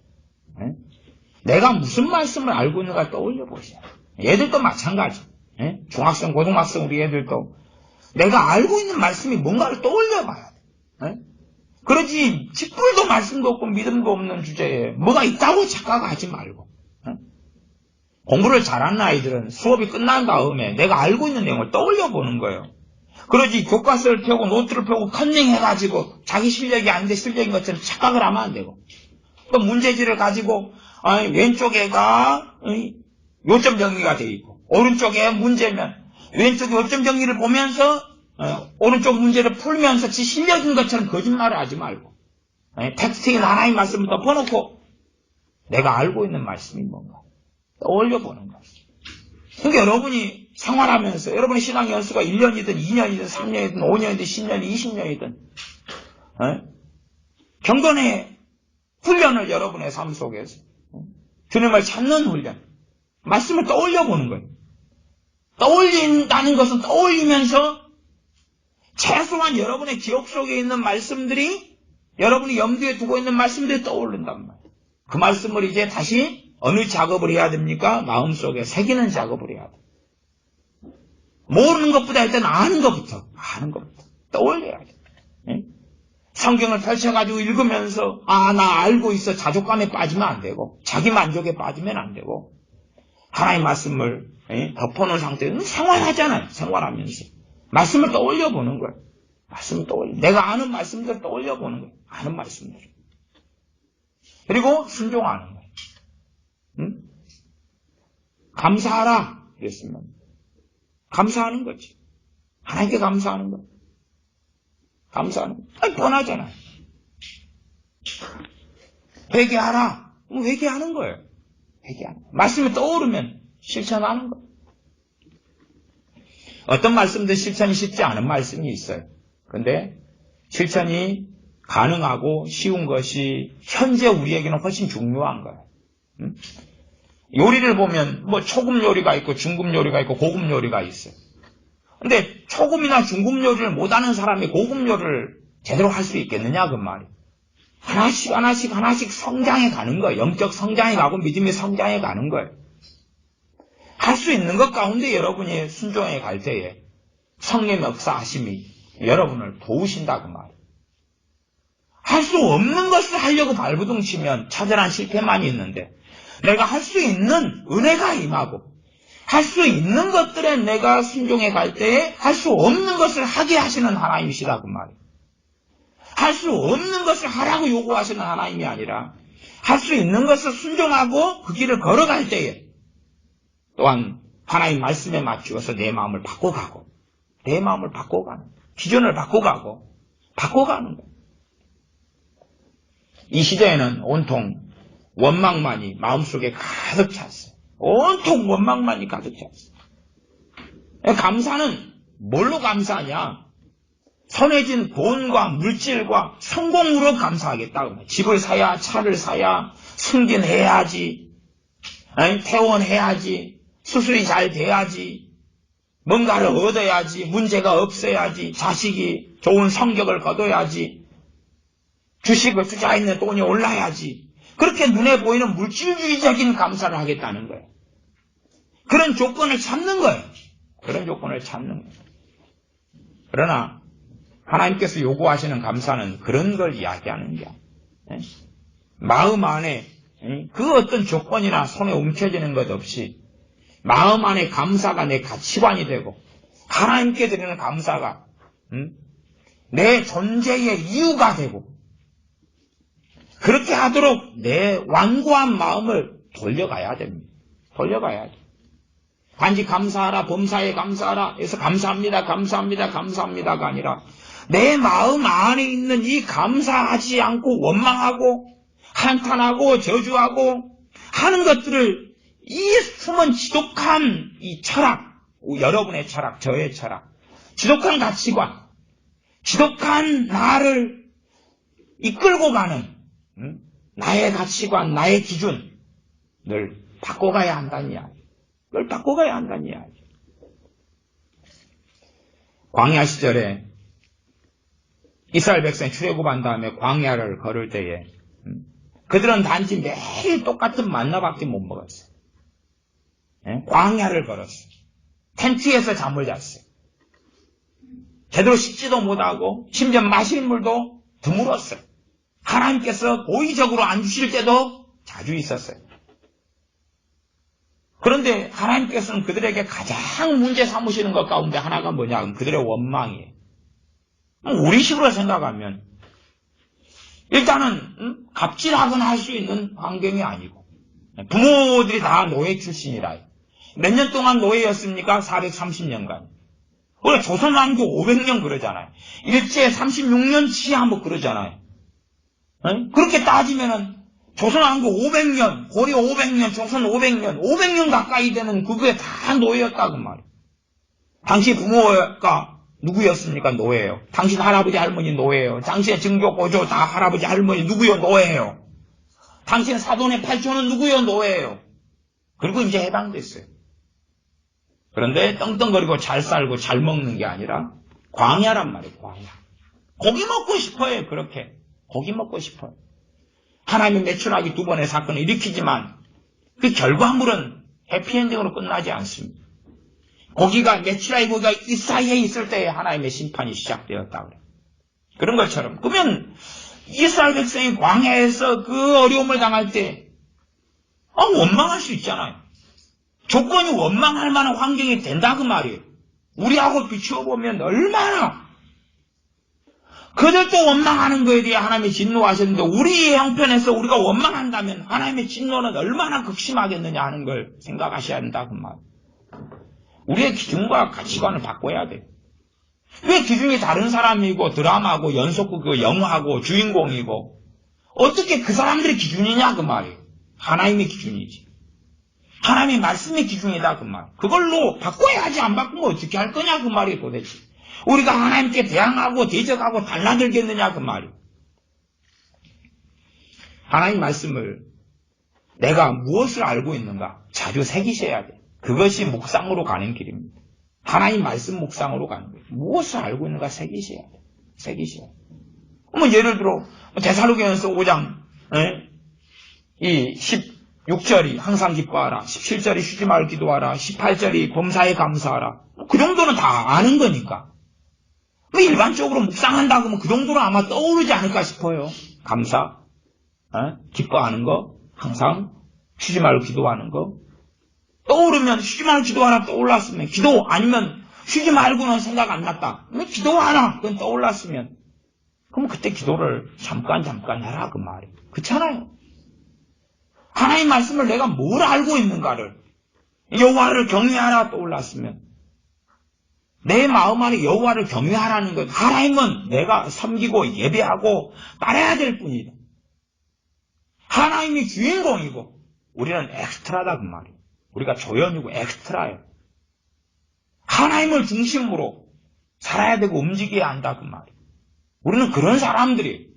내가 무슨 말씀을 알고 있는가 떠올려 보셔야 돼요. 얘들도 마찬가지. 중학생, 고등학생 우리 애들도 내가 알고 있는 말씀이 뭔가를 떠올려 봐야 돼. 그러지 10불도 말씀도 없고 믿음도 없는 주제에 뭐가 있다고 착각하지 말고. 공부를 잘하는 아이들은 수업이 끝난 다음에 내가 알고 있는 내용을 떠올려 보는 거예요. 그러지 교과서를 펴고 노트를 펴고 컨닝해가지고 자기 실력이 아닌데 실력인 것처럼 착각을 하면 안 되고, 또 문제지를 가지고 왼쪽에가 요점 정리가 돼 있고 오른쪽에 문제면 왼쪽 요점 정리를 보면서 오른쪽 문제를 풀면서 지 실력인 것처럼 거짓말을 하지 말고 텍스트에 하나님 말씀을 덮어놓고 내가 알고 있는 말씀이 뭔가 떠올려 보는 거예요. 그러니까 여러분이 생활하면서 여러분의 신앙 연수가 1년이든 2년이든 3년이든 5년이든 10년이든 20년이든 경건의 훈련을 여러분의 삶 속에서 주님을 찾는 훈련, 말씀을 떠올려 보는 거예요. 떠올린다는 것은 떠올리면서 최소한 여러분의 기억 속에 있는 말씀들이, 여러분이 염두에 두고 있는 말씀들이 떠오른단 말이에요. 그 말씀을 이제 다시 어느 작업을 해야 됩니까? 마음속에 새기는 작업을 해야 돼요. 모르는 것보다 일단 아는 것부터 떠올려야 돼요. 성경을 펼쳐가지고 읽으면서 나 알고 있어 자족감에 빠지면 안 되고 자기 만족에 빠지면 안 되고 하나님의 말씀을 덮어놓은 상태에서 생활하잖아요. 생활하면서 말씀을 떠올려 보는 거예요. 말씀을 떠올려, 내가 아는 말씀들을 떠올려 보는 거예요. 아는 말씀들. 그리고 순종하는 거예요. 감사하라 그랬으면 감사하는 거지. 하나님께 감사하는 거예요. 감사하는 거예요. 뻔하잖아요. 회개하라. 회개하는 거예요. 회개하는 거예요. 말씀이 떠오르면 실천하는 거예요. 어떤 말씀도 실천이 쉽지 않은 말씀이 있어요. 근데 실천이 가능하고 쉬운 것이 현재 우리에게는 훨씬 중요한 거예요. 요리를 보면 초급 요리가 있고 중급 요리가 있고 고급 요리가 있어요. 근데 초급이나 중급 요리를 못하는 사람이 고급 요리를 제대로 할 수 있겠느냐 그 말이에요. 하나씩 성장해 가는 거예요. 영적 성장해 가고 믿음이 성장해 가는 거예요. 할 수 있는 것 가운데 여러분이 순종해 갈 때에 성령의 역사하심이 여러분을 도우신다 그 말이에요. 할 수 없는 것을 하려고 발버둥 치면 처절한 실패만 있는데, 내가 할 수 있는 은혜가 임하고 할 수 있는 것들에 내가 순종해 갈 때에 할 수 없는 것을 하게 하시는 하나님이시다 그 말이에요. 할 수 없는 것을 하라고 요구하시는 하나님이 아니라 할 수 있는 것을 순종하고 그 길을 걸어갈 때에 또한 하나님 말씀에 맞추어서 내 마음을 바꿔가고 기준을 바꿔가는 거예요. 이 시대에는 온통 원망만이 마음속에 가득 찼어요. 온통 원망만이 가득 찼어요. 감사는 뭘로 감사하냐? 선해진 돈과 물질과 성공으로 감사하겠다. 집을 사야, 차를 사야, 승진해야지, 퇴원해야지, 수술이 잘 돼야지, 뭔가를 얻어야지, 문제가 없어야지, 자식이 좋은 성적을 거둬야지, 주식을 투자했는 돈이 올라야지. 그렇게 눈에 보이는 물질주의적인 감사를 하겠다는 거예요. 그런 조건을 찾는 거예요. 그러나 하나님께서 요구하시는 감사는 그런 걸 이야기하는 게 아니에요. 마음 안에 그 어떤 조건이나 손에 움켜지는 것 없이 마음 안에 감사가 내 가치관이 되고 하나님께 드리는 감사가 내 존재의 이유가 되고, 그렇게 하도록 내 완고한 마음을 돌려가야 됩니다. 단지 감사하라, 범사에 감사하라 해서 감사합니다가 아니라 내 마음 안에 있는 이 감사하지 않고 원망하고 한탄하고 저주하고 하는 것들을 이 숨은 지독한 이 철학, 여러분의 철학, 저의 철학, 지독한 가치관, 지독한 나를 이끌고 가는 나의 가치관, 나의 기준을 바꿔가야 한다는 이야기. 그걸 바꿔가야 한다는 이야기. 광야 시절에 이스라엘 백성이 출애굽한 다음에 광야를 걸을 때에 그들은 단지 매일 똑같은 만나밖에 못 먹었어요. 광야를 걸었어요. 텐트에서 잠을 잤어요. 제대로 씻지도 못하고 심지어 마실 물도 드물었어요. 하나님께서 고의적으로 안 주실 때도 자주 있었어요. 그런데 하나님께서는 그들에게 가장 문제 삼으시는 것 가운데 하나가 뭐냐? 그들의 원망이에요. 우리식으로 생각하면 일단은 갑질하거나 할 수 있는 환경이 아니고 부모들이 다 노예 출신이라 몇 년 동안 노예였습니까? 430년간. 원래 조선왕조 500년 그러잖아요. 일제 36년치 한번 그러잖아요. 그렇게 따지면은 조선왕조 500년, 고려 500년, 조선 500년 가까이 되는 그게 다 노예였다고 말이에요. 당시 부모가 누구였습니까? 노예예요. 당신 할아버지 할머니 노예예요. 당신의 증조 고조 다 할아버지 할머니 누구요? 노예예요. 당신의 사돈의 팔촌은 누구요? 노예예요. 그리고 이제 해방됐어요. 그런데 떵떵거리고 잘 살고 잘 먹는 게 아니라 광야란 말이에요. 광야. 고기 먹고 싶어요. 그렇게. 고기 먹고 싶어요. 하나님의 매춘하기 2번의 사건을 일으키지만 그 결과물은 해피엔딩으로 끝나지 않습니다. 고기가 메추라기 고기가 이 사이에 있을 때에 하나님의 심판이 시작되었다 그래요. 그런 것처럼 그러면 이스라엘 백성이 광야에서 그 어려움을 당할 때 원망할 수 있잖아요. 조건이 원망할 만한 환경이 된다 그 말이에요. 우리하고 비추어 보면 얼마나 그들도 원망하는 거에 대해 하나님이 진노하셨는데 우리의 형편에서 우리가 원망한다면 하나님의 진노는 얼마나 극심하겠느냐 하는 걸 생각하셔야 한다 그 말이에요. 우리의 기준과 가치관을 바꿔야 돼. 왜 기준이 다른 사람이고 드라마고 연속극이고 영화고 주인공이고 어떻게 그 사람들의 기준이냐 그 말이에요. 하나님의 기준이지. 하나님의 말씀의 기준이다 그 말. 그걸로 바꿔야지 안 바꾸면 어떻게 할 거냐 그 말이에요 도대체. 우리가 하나님께 대항하고 대적하고 달라들겠느냐 그 말이에요. 하나님 말씀을 내가 무엇을 알고 있는가 자주 새기셔야 돼. 그것이 묵상으로 가는 길입니다. 하나님 말씀 묵상으로 가는 거예요. 무엇을 알고 있는가 새기셔야 돼. 새기셔야 돼. 예를 들어 데살로니가서 5장 이 16절이 항상 기뻐하라. 17절이 쉬지 말고 기도하라. 18절이 범사에 감사하라. 그 정도는 다 아는 거니까. 일반적으로 묵상한다 그러면 그 정도는 아마 떠오르지 않을까 싶어요. 감사, 기뻐하는 거, 항상 쉬지 말고 기도하는 거. 떠오르면 쉬지 말고 기도하라 떠올랐으면 기도 아니면 쉬지 말고는 생각 안 났다. 기도하라 그건 떠올랐으면 그럼 그때 기도를 잠깐 해라 그 말이에요. 그렇잖아요. 하나님 말씀을 내가 뭘 알고 있는가를 여호와를 경외하라 떠올랐으면 내 마음 안에 여호와를 경외하라는 것. 하나님은 내가 섬기고 예배하고 따라야 될 뿐이다. 하나님이 주인공이고 우리는 엑스트라다 그 말이에요. 우리가 조연이고 엑스트라예요. 하나님을 중심으로 살아야 되고 움직여야 한다 그 말이에요. 우리는 그런 사람들이에요.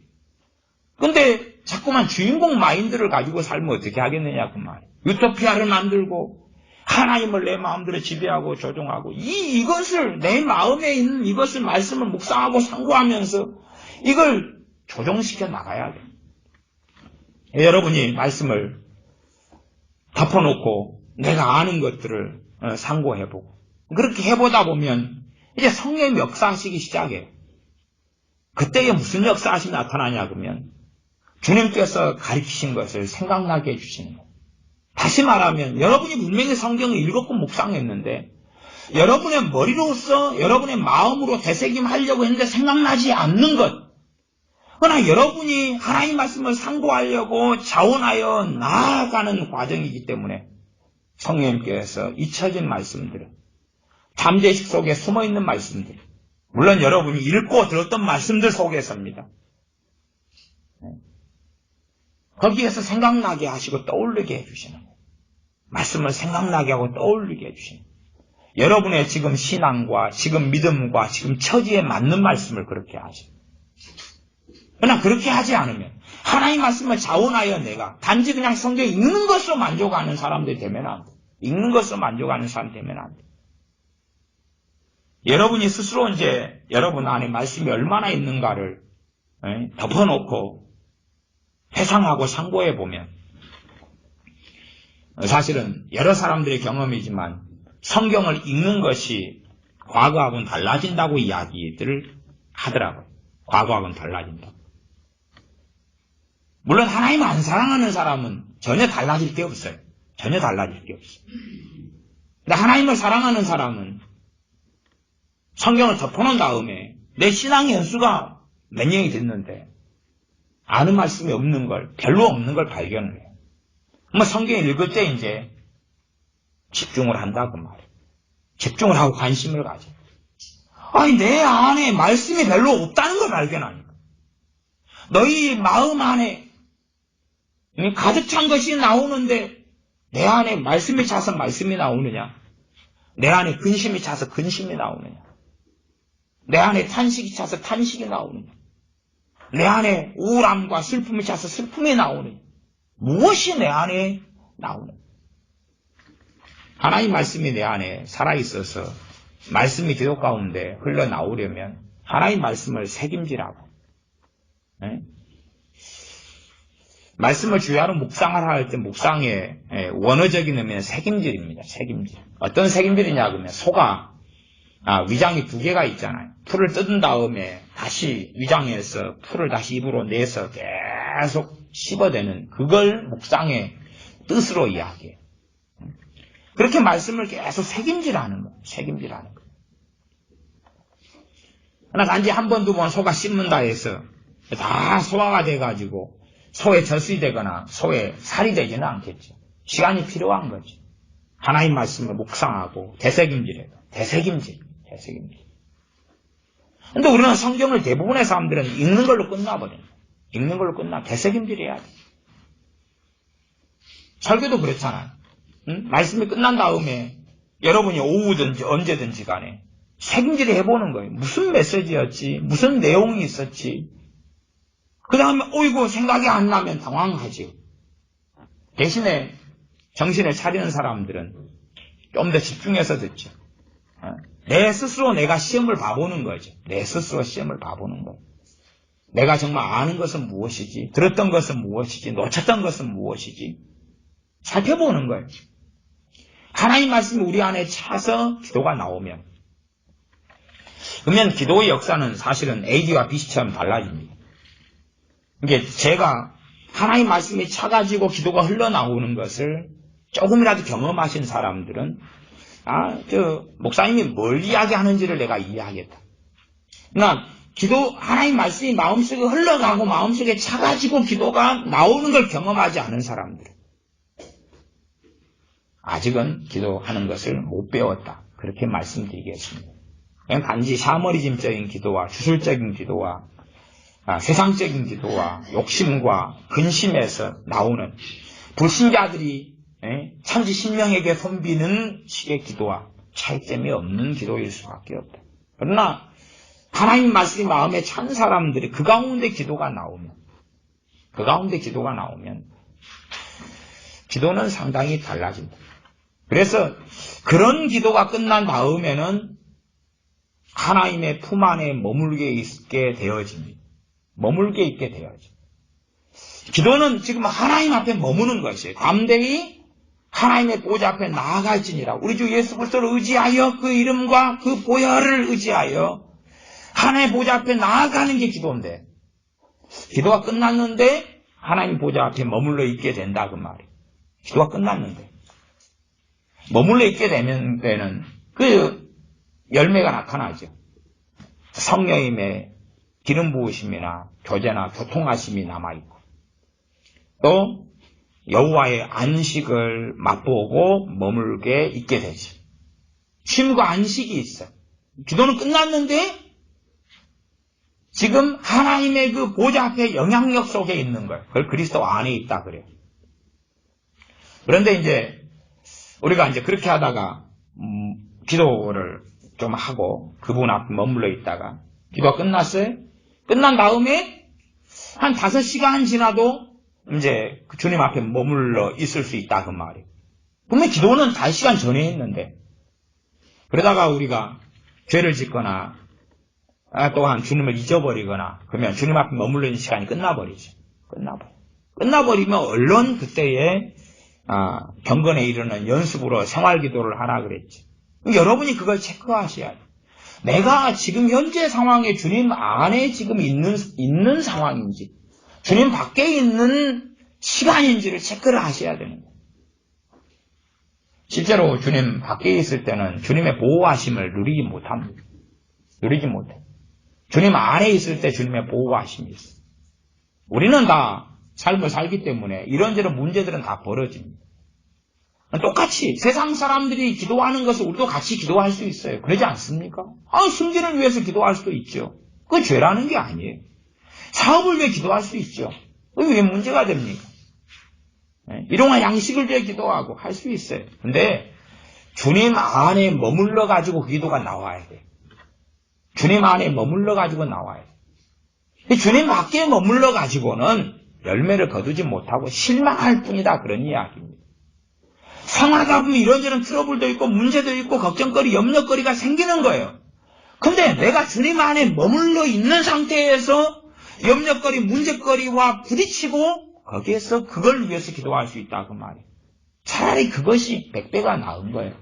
근데 자꾸만 주인공 마인드를 가지고 살면 어떻게 하겠느냐 그 말이에요. 유토피아를 만들고 하나님을 내 마음대로 지배하고 조종하고 이것을 내 마음에 있는 이것을 말씀을 묵상하고 상고하면서 이걸 조정시켜 나가야 돼요. 여러분이 말씀을 덮어놓고 내가 아는 것들을 상고해보고 그렇게 해보다 보면 이제 성령의 역사하시기 시작해요. 그때에 무슨 역사하심이 나타나냐 그러면 주님께서 가르치신 것을 생각나게 해주시는 거예요. 다시 말하면 여러분이 분명히 성경을 읽었고 묵상했는데 여러분의 머리로서 여러분의 마음으로 되새김하려고 했는데 생각나지 않는 것. 그러나 여러분이 하나님 말씀을 상고하려고 자원하여 나아가는 과정이기 때문에 성령님께서 잊혀진 말씀들, 잠재의식 속에 숨어있는 말씀들, 물론 여러분이 읽고 들었던 말씀들 속에서입니다. 거기에서 생각나게 하시고 떠올리게 해주시는 거예요. 말씀을 생각나게 하고 떠올리게 해주시는 거예요. 여러분의 지금 신앙과 지금 믿음과 지금 처지에 맞는 말씀을 그렇게 하시는 거예요. 그러나 그렇게 하지 않으면 하나님 말씀을 자원하여 내가 단지 그냥 성경 읽는 것으로 만족하는 사람들이 되면 안 돼. 읽는 것으로 만족하는 사람 되면 안 돼. 여러분이 스스로 이제 여러분 안에 말씀이 얼마나 있는가를 덮어놓고 회상하고 상고해 보면 사실은 여러 사람들의 경험이지만 성경을 읽는 것이 과거하고는 달라진다고 이야기들을 하더라고요. 과거하고는 달라진다고. 물론 하나님 안 사랑하는 사람은 전혀 달라질 게 없어요. 전혀 달라질 게 없어요. 근데 하나님을 사랑하는 사람은 성경을 덮어놓은 다음에 내 신앙의 연수가 몇 년이 됐는데 아는 말씀이 없는 걸, 별로 없는 걸 발견을 해요. 뭐 성경 읽을 때 이제 집중을 한다고 말이에요. 집중을 하고 관심을 가져. 아니, 내 안에 말씀이 별로 없다는 걸 발견하니까. 너희 마음 안에 가득 찬 것이 나오는데 내 안에 말씀이 차서 말씀이 나오느냐? 내 안에 근심이 차서 근심이 나오느냐? 내 안에 탄식이 차서 탄식이 나오느냐? 내 안에 우울함과 슬픔이 차서 슬픔이 나오느냐? 무엇이 내 안에 나오느냐? 하나님 말씀이 내 안에 살아있어서 말씀이 기도 가운데 흘러나오려면 하나님 말씀을 새김질하고 말씀을 주야로 묵상을 할 때 묵상의 원어적인 의미는 새김질입니다. 새김질. 어떤 새김질이냐 그러면 소가 위장이 두 개가 있잖아요. 풀을 뜯은 다음에 다시 위장에서 풀을 다시 입으로 내서 계속 씹어대는 그걸 묵상의 뜻으로 이야기해요. 그렇게 말씀을 계속 새김질하는 거예요. 새김질하는 거예요. 그러나 단지 한 번, 두 번 소가 씹는다 해서 다 소화가 돼가지고 소에 젖이 되거나 소에 살이 되지는 않겠죠. 시간이 필요한 거죠. 하나님 말씀을 묵상하고 되새김질해요. 되새김질. 근데 우리는 성경을 대부분의 사람들은 읽는 걸로 끝나버려요. 읽는 걸로 되새김질해야 돼. 설교도 그렇잖아요. 응? 말씀이 끝난 다음에 여러분이 오후든지 언제든지 간에 새김질을 해보는 거예요. 무슨 메시지였지? 무슨 내용이 있었지? 그 다음에 어이구 생각이 안 나면 당황하지. 대신에 정신을 차리는 사람들은 좀 더 집중해서 듣죠. 내 스스로 내가 시험을 봐보는 거죠. 내 스스로 시험을 봐보는 거예요. 내가 정말 아는 것은 무엇이지? 들었던 것은 무엇이지? 놓쳤던 것은 무엇이지? 살펴보는 거예요. 하나님 말씀이 우리 안에 차서 기도가 나오면 그러면 기도의 역사는 사실은 A와 B처럼 달라집니다. 이게 제가 하나님 말씀이 차가지고 기도가 흘러나오는 것을 조금이라도 경험하신 사람들은 목사님이 뭘 이야기하는지를 내가 이해하겠다. 그러나 하나님 말씀이 마음속에 흘러가고 마음속에 차가지고 기도가 나오는 걸 경험하지 않은 사람들은 아직은 기도하는 것을 못 배웠다. 그렇게 말씀드리겠습니다. 그냥 단지 샤머니즘적인 기도와 주술적인 기도와 세상적인 기도와 욕심과 근심에서 나오는 불신자들이 천지 신명에게 섬비는 식의 기도와 차이점이 없는 기도일 수밖에 없다. 그러나 하나님 말씀이 마음에 찬 사람들이 그 가운데 기도가 나오면 기도는 상당히 달라진다. 그래서 그런 기도가 끝난 다음에는 하나님의 품 안에 머물게 있게 되어집니다. 머물게 있게 되어져. 기도는 지금 하나님 앞에 머무는 것이에요. 담대히 하나님의 보좌 앞에 나아갈지니라. 우리 주 예수 그리스도를 의지하여 그 이름과 그 보혈을 의지하여 하나님의 보좌 앞에 나아가는 게 기도인데 기도가 끝났는데 하나님 보좌 앞에 머물러 있게 된다 그 말이에요. 기도가 끝났는데 머물러 있게 되는 데는 그 열매가 나타나죠. 성령님의 기름 부으심이나 교제나 교통하심이 남아있고 또 여호와의 안식을 맛보고 머물게 있게 되죠. 쉼과 안식이 있어요. 기도는 끝났는데 지금 하나님의 그 보좌 앞에 영향력 속에 있는 거예요. 그걸 그리스도 안에 있다 그래요. 그런데 이제 우리가 이제 그렇게 하다가 기도를 좀 하고 그분 앞에 머물러 있다가 기도가 끝났어요. 끝난 다음에 한 5시간 지나도 이제 주님 앞에 머물러 있을 수 있다 그 말이에요. 그러면 기도는 5시간 전에 했는데 그러다가 우리가 죄를 짓거나 또한 주님을 잊어버리거나 그러면 주님 앞에 머물러 있는 시간이 끝나버리죠. 끝나버리면 얼른 그때에 경건에 이르는 연습으로 생활기도를 하라 그랬지. 여러분이 그걸 체크하셔야 돼요. 내가 지금 현재 상황에 주님 안에 지금 있는 상황인지 주님 밖에 있는 시간인지를 체크를 하셔야 되는 거예요. 실제로 주님 밖에 있을 때는 주님의 보호하심을 누리지 못합니다. 누리지 못해요. 주님 안에 있을 때 주님의 보호하심이 있어요. 우리는 다 삶을 살기 때문에 이런저런 문제들은 다 벌어집니다. 똑같이 세상 사람들이 기도하는 것을 우리도 같이 기도할 수 있어요. 그러지 않습니까? 승진을 위해서 기도할 수도 있죠. 그건 죄라는 게 아니에요. 사업을 위해 기도할 수 있죠. 그게 왜 문제가 됩니까? 일용할 양식을 위해 기도하고 할 수 있어요. 근데 주님 안에 머물러 가지고 그 기도가 나와야 돼요. 주님 안에 머물러 가지고 나와야 돼요. 주님 밖에 머물러 가지고는 열매를 거두지 못하고 실망할 뿐이다 그런 이야기입니다. 생활하다 보면 이런저런 트러블도 있고 문제도 있고 걱정거리, 염려거리가 생기는 거예요. 근데 내가 주님 안에 머물러 있는 상태에서 염려거리, 문제거리와 부딪히고 거기에서 그걸 위해서 기도할 수 있다 그 말이에요. 차라리 그것이 100배가 나은 거예요.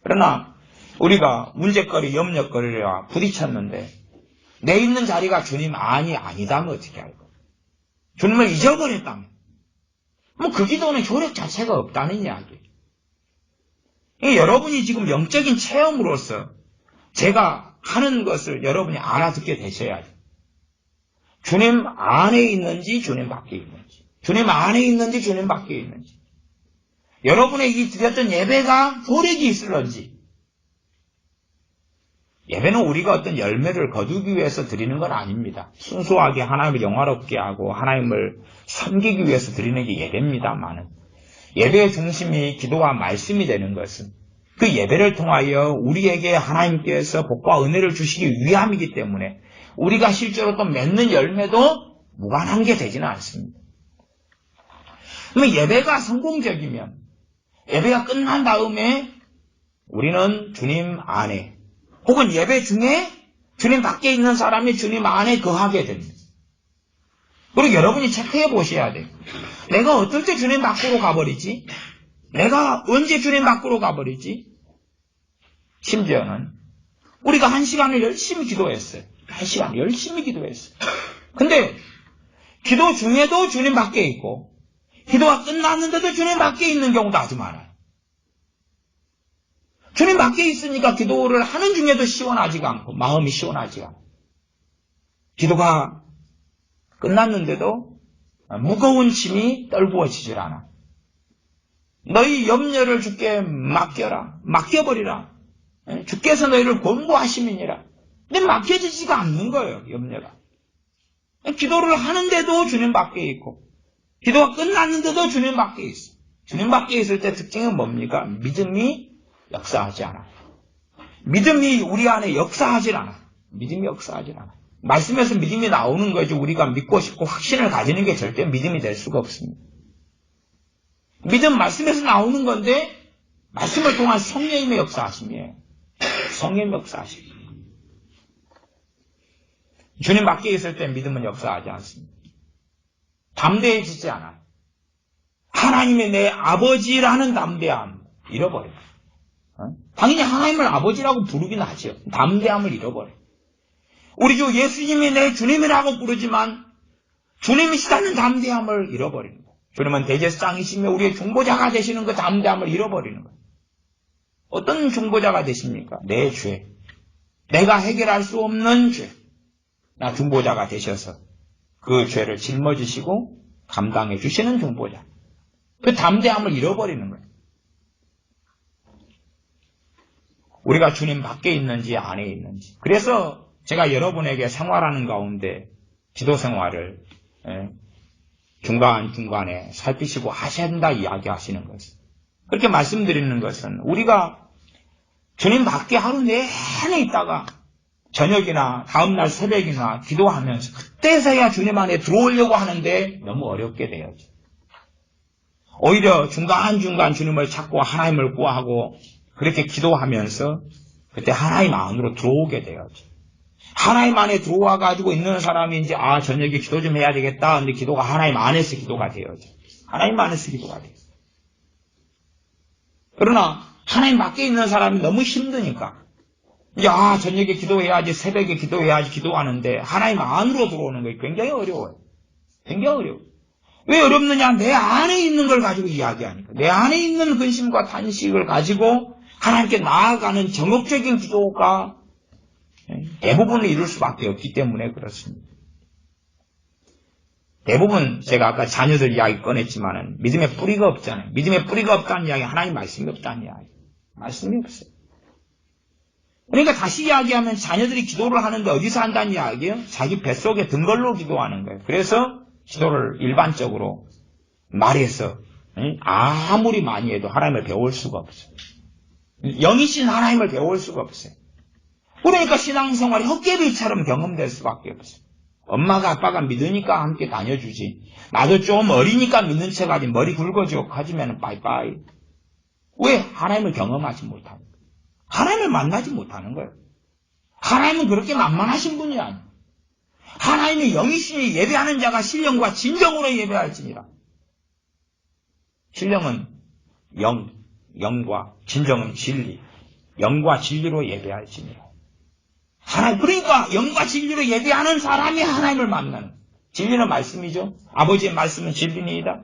그러나 우리가 문제거리, 염려거리와 부딪혔는데 내 있는 자리가 주님 안이 아니다면 어떻게 할 거예요? 주님을 잊어버렸다면 그 기도는 효력 자체가 없다는 이야기예요. 여러분이 지금 영적인 체험으로서 제가 하는 것을 여러분이 알아듣게 되셔야 돼요. 주님 안에 있는지 주님 밖에 있는지, 주님 안에 있는지 주님 밖에 있는지, 여러분의 이 드렸던 예배가 효력이 있을런지. 예배는 우리가 어떤 열매를 거두기 위해서 드리는 건 아닙니다. 순수하게 하나님을 영화롭게 하고 하나님을 섬기기 위해서 드리는 게 예배입니다만은 예배의 중심이 기도와 말씀이 되는 것은 그 예배를 통하여 우리에게 하나님께서 복과 은혜를 주시기 위함이기 때문에 우리가 실제로 또 맺는 열매도 무관한 게 되지는 않습니다. 그러면 예배가 성공적이면 예배가 끝난 다음에 우리는 주님 안에 혹은 예배 중에 주님 밖에 있는 사람이 주님 안에 거하게 됩니다. 그리고 여러분이 체크해 보셔야 돼요. 내가 어떨 때 주님 밖으로 가버리지? 내가 언제 주님 밖으로 가버리지? 심지어는 우리가 1시간을 열심히 기도했어요. 1시간 열심히 기도했어요. 근데 기도 중에도 주님 밖에 있고 기도가 끝났는데도 주님 밖에 있는 경우도 아주 많아요. 주님 밖에 있으니까 기도를 하는 중에도 시원하지가 않고 마음이 시원하지가 않고 기도가 끝났는데도 무거운 짐이 떨구어지질 않아. 너희 염려를 주께 맡겨라. 맡겨버리라. 주께서 너희를 권고하심이니라. 근데 맡겨지지가 않는 거예요. 염려가. 기도를 하는데도 주님 밖에 있고 기도가 끝났는데도 주님 밖에 있어. 주님 밖에 있을 때 특징은 뭡니까? 믿음이 역사하지 않아. 믿음이 우리 안에 역사하지 않아. 믿음이 역사하지 않아. 말씀에서 믿음이 나오는 거죠. 우리가 믿고 싶고 확신을 가지는 게 절대 믿음이 될 수가 없습니다. 믿음 말씀에서 나오는 건데 말씀을 통한 성령님의 역사하심이에요. 성령님의 역사하심. 주님 밖에 있을 때 믿음은 역사하지 않습니다. 담대해지지 않아요. 하나님의 내 아버지라는 담대함 잃어버려요. 당연히 하나님을 아버지라고 부르긴 하죠. 담대함을 잃어버려요. 우리 주 예수님이 내 주님이라고 부르지만 주님이시다는 담대함을 잃어버리는 거예요. 주님은 대제사장이시며 우리의 중보자가 되시는 그 담대함을 잃어버리는 거예요. 어떤 중보자가 되십니까? 내 죄. 내가 해결할 수 없는 죄. 나 중보자가 되셔서 그 죄를 짊어지시고 감당해 주시는 중보자. 그 담대함을 잃어버리는 거예요. 우리가 주님 밖에 있는지 안에 있는지. 그래서 제가 여러분에게 생활하는 가운데 기도 생활을 중간중간에 살피시고 하셔야 된다 이야기하시는 것은, 그렇게 말씀드리는 것은 우리가 주님 밖에 하루 내내 있다가 저녁이나 다음날 새벽이나 기도하면서 그때서야 주님 안에 들어오려고 하는데 너무 어렵게 되어져. 오히려 중간중간 주님을 찾고 하나님을 구하고 그렇게 기도하면서 그때 하나님 안으로 들어오게 되어져. 하나님 안에 들어와 가지고 있는 사람이 이제 저녁에 기도 좀 해야 되겠다. 근데 기도가 하나님 안에서 기도가 되어져. 하나님 안에서 기도가 돼. 그러나 하나님 밖에 있는 사람이 너무 힘드니까 이제 저녁에 기도해야지, 새벽에 기도해야지 기도하는데 하나님 안으로 들어오는 게 굉장히 어려워요. 굉장히 어려워요. 왜 어렵느냐? 내 안에 있는 걸 가지고 이야기하니까. 내 안에 있는 근심과 탄식을 가지고 하나님께 나아가는 정욕적인 기도가 대부분을 이룰 수밖에 없기 때문에 그렇습니다. 대부분 제가 아까 자녀들 이야기 꺼냈지만은 믿음의 뿌리가 없잖아요. 믿음의 뿌리가 없다는 이야기, 하나님 말씀이 없다는 이야기. 말씀이 없어요. 그러니까 다시 이야기하면 자녀들이 기도를 하는데 어디서 한다는 이야기예요? 자기 뱃속에 든 걸로 기도하는 거예요. 그래서 기도를 일반적으로 말해서 아무리 많이 해도 하나님을 배울 수가 없어요. 영이신 하나님을 배울 수가 없어요. 그러니까 신앙생활이 헛개비처럼 경험될 수밖에 없어요. 엄마가 아빠가 믿으니까 함께 다녀주지. 나도 좀 어리니까 믿는 척하지. 머리 굵어지고 커지면 빠이빠이. 왜? 하나님을 경험하지 못하는 거예요. 하나님을 만나지 못하는 거예요. 하나님은 그렇게 만만하신 분이 아니에요. 하나님의 영이시니 예배하는 자가 신령과 진정으로 예배할지니라. 신령은 영과 진정은 진리. 영과 진리로 예배할지니라. 그러니까 영과 진리로 예배하는 사람이 하나님을 만나는. 진리는 말씀이죠. 아버지의 말씀은 진리니이다.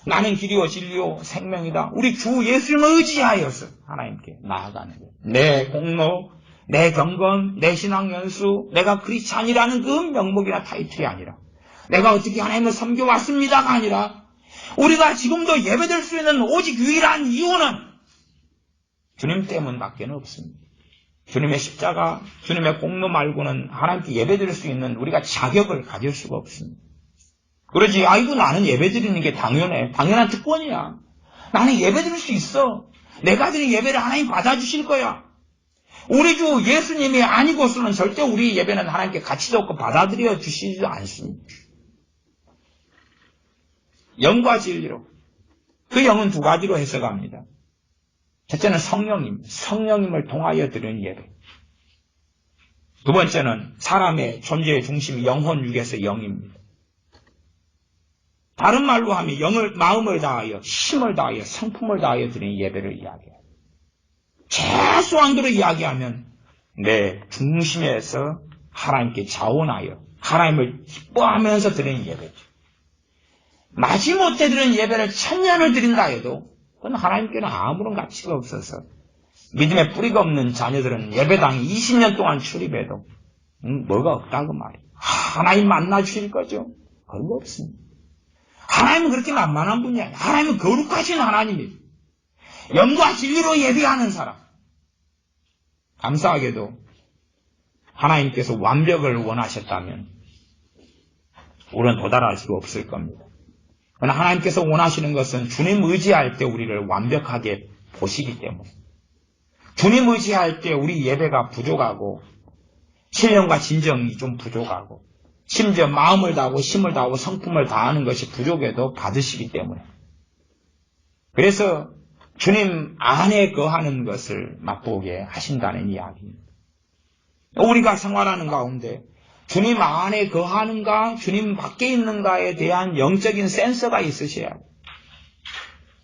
나는 길이요 진리요 생명이다. 우리 주 예수님을 의지하여서 하나님께 나아가는 거예요. 내 공로, 내 경건, 내 신앙연수, 내가 크리스찬이라는 그 명목이나 타이틀이 아니라 내가 어떻게 하나님을 섬겨왔습니다가 아니라 우리가 지금도 예배드릴 수 있는 오직 유일한 이유는 주님 때문밖에 없습니다. 주님의 십자가, 주님의 공로 말고는 하나님께 예배드릴 수 있는 우리가 자격을 가질 수가 없습니다. 그러지, 아이고 나는 예배드리는 게 당연해. 당연한 특권이야. 나는 예배드릴 수 있어. 내가 드린 예배를 하나님 받아주실 거야. 우리 주 예수님이 아니고서는 절대 우리 예배는 하나님께 가치도 없고 받아들여 주시지도 않습니다. 영과 진리로. 그 영은 두 가지로 해석합니다. 첫째는 성령님을 통하여 드리는 예배. 두 번째는 사람의 존재의 중심이 영혼 육에서 영입니다. 다른 말로 하면 마음을 다하여 힘을 다하여 성품을 다하여 드리는 예배를 이야기해요. 최소한도로 이야기하면 내 중심에서 하나님께 자원하여 하나님을 기뻐하면서 드리는 예배죠. 마지못해 드리는 예배를 1000년을 드린다 해도 그건 하나님께는 아무런 가치가 없어서 믿음의 뿌리가 없는 자녀들은 예배당 20년 동안 출입해도 뭐가 없다고 말이에요. 하나님 만나주실 거죠? 그런 거 없습니다. 하나님은 그렇게 만만한 분이 아니에요. 하나님은 거룩하신 하나님이에요. 영과 진리로 예배하는 사람. 감사하게도 하나님께서 완벽을 원하셨다면 우리는 도달할 수가 없을 겁니다. 그러나 하나님께서 원하시는 것은 주님 의지할 때 우리를 완벽하게 보시기 때문에 주님 의지할 때 우리 예배가 부족하고 신령과 진정이 좀 부족하고 심지어 마음을 다하고 힘을 다하고 성품을 다하는 것이 부족해도 받으시기 때문에 그래서 주님 안에 거하는 것을 맛보게 하신다는 이야기입니다. 우리가 생활하는 가운데 주님 안에 거하는가 주님 밖에 있는가에 대한 영적인 센서가 있으셔야 해요.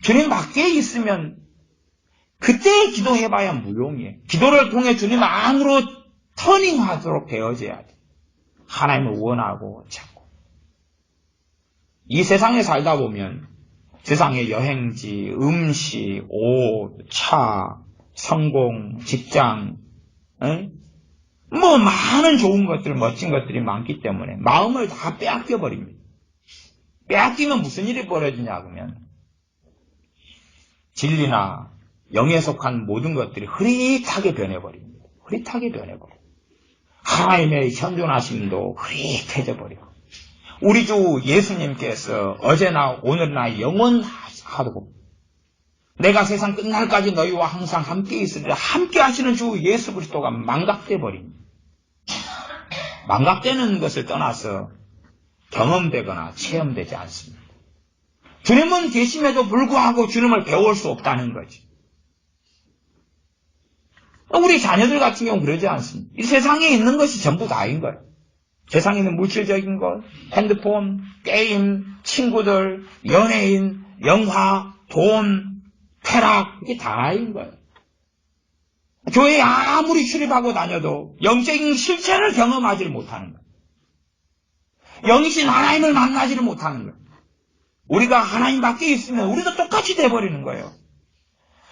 주님 밖에 있으면 그때 기도해봐야 무용이에요. 기도를 통해 주님 안으로 터닝하도록 되어져야 돼요. 하나님을 원하고 찾고. 이 세상에 살다 보면 세상의 여행지, 음식, 옷, 차, 성공, 직장, 많은 좋은 것들, 멋진 것들이 많기 때문에 마음을 다 빼앗겨 버립니다. 빼앗기면 무슨 일이 벌어지냐 그러면 진리나 영에 속한 모든 것들이 흐릿하게 변해버립니다. 흐릿하게 변해버려요. 하나님의 현존하심도 흐릿해져 버리고 우리 주 예수님께서 어제나 오늘나 영원하도록 내가 세상 끝날까지 너희와 항상 함께 있으리라 함께 하시는 주 예수 그리스도가 망각돼 버립니다. 망각되는 것을 떠나서 경험되거나 체험되지 않습니다. 주님은 계심에도 불구하고 주님을 배울 수 없다는 거지. 우리 자녀들 같은 경우는 그러지 않습니다. 이 세상에 있는 것이 전부 다인 거예요. 세상에 있는 물질적인 것, 핸드폰, 게임, 친구들, 연예인, 영화, 돈, 쾌락 이게 다인 거예요. 교회에 아무리 출입하고 다녀도 영적인 실체를 경험하지를 못하는 거예요. 영이신 하나님을 만나지를 못하는 거예요. 우리가 하나님 밖에 있으면 우리도 똑같이 돼버리는 거예요.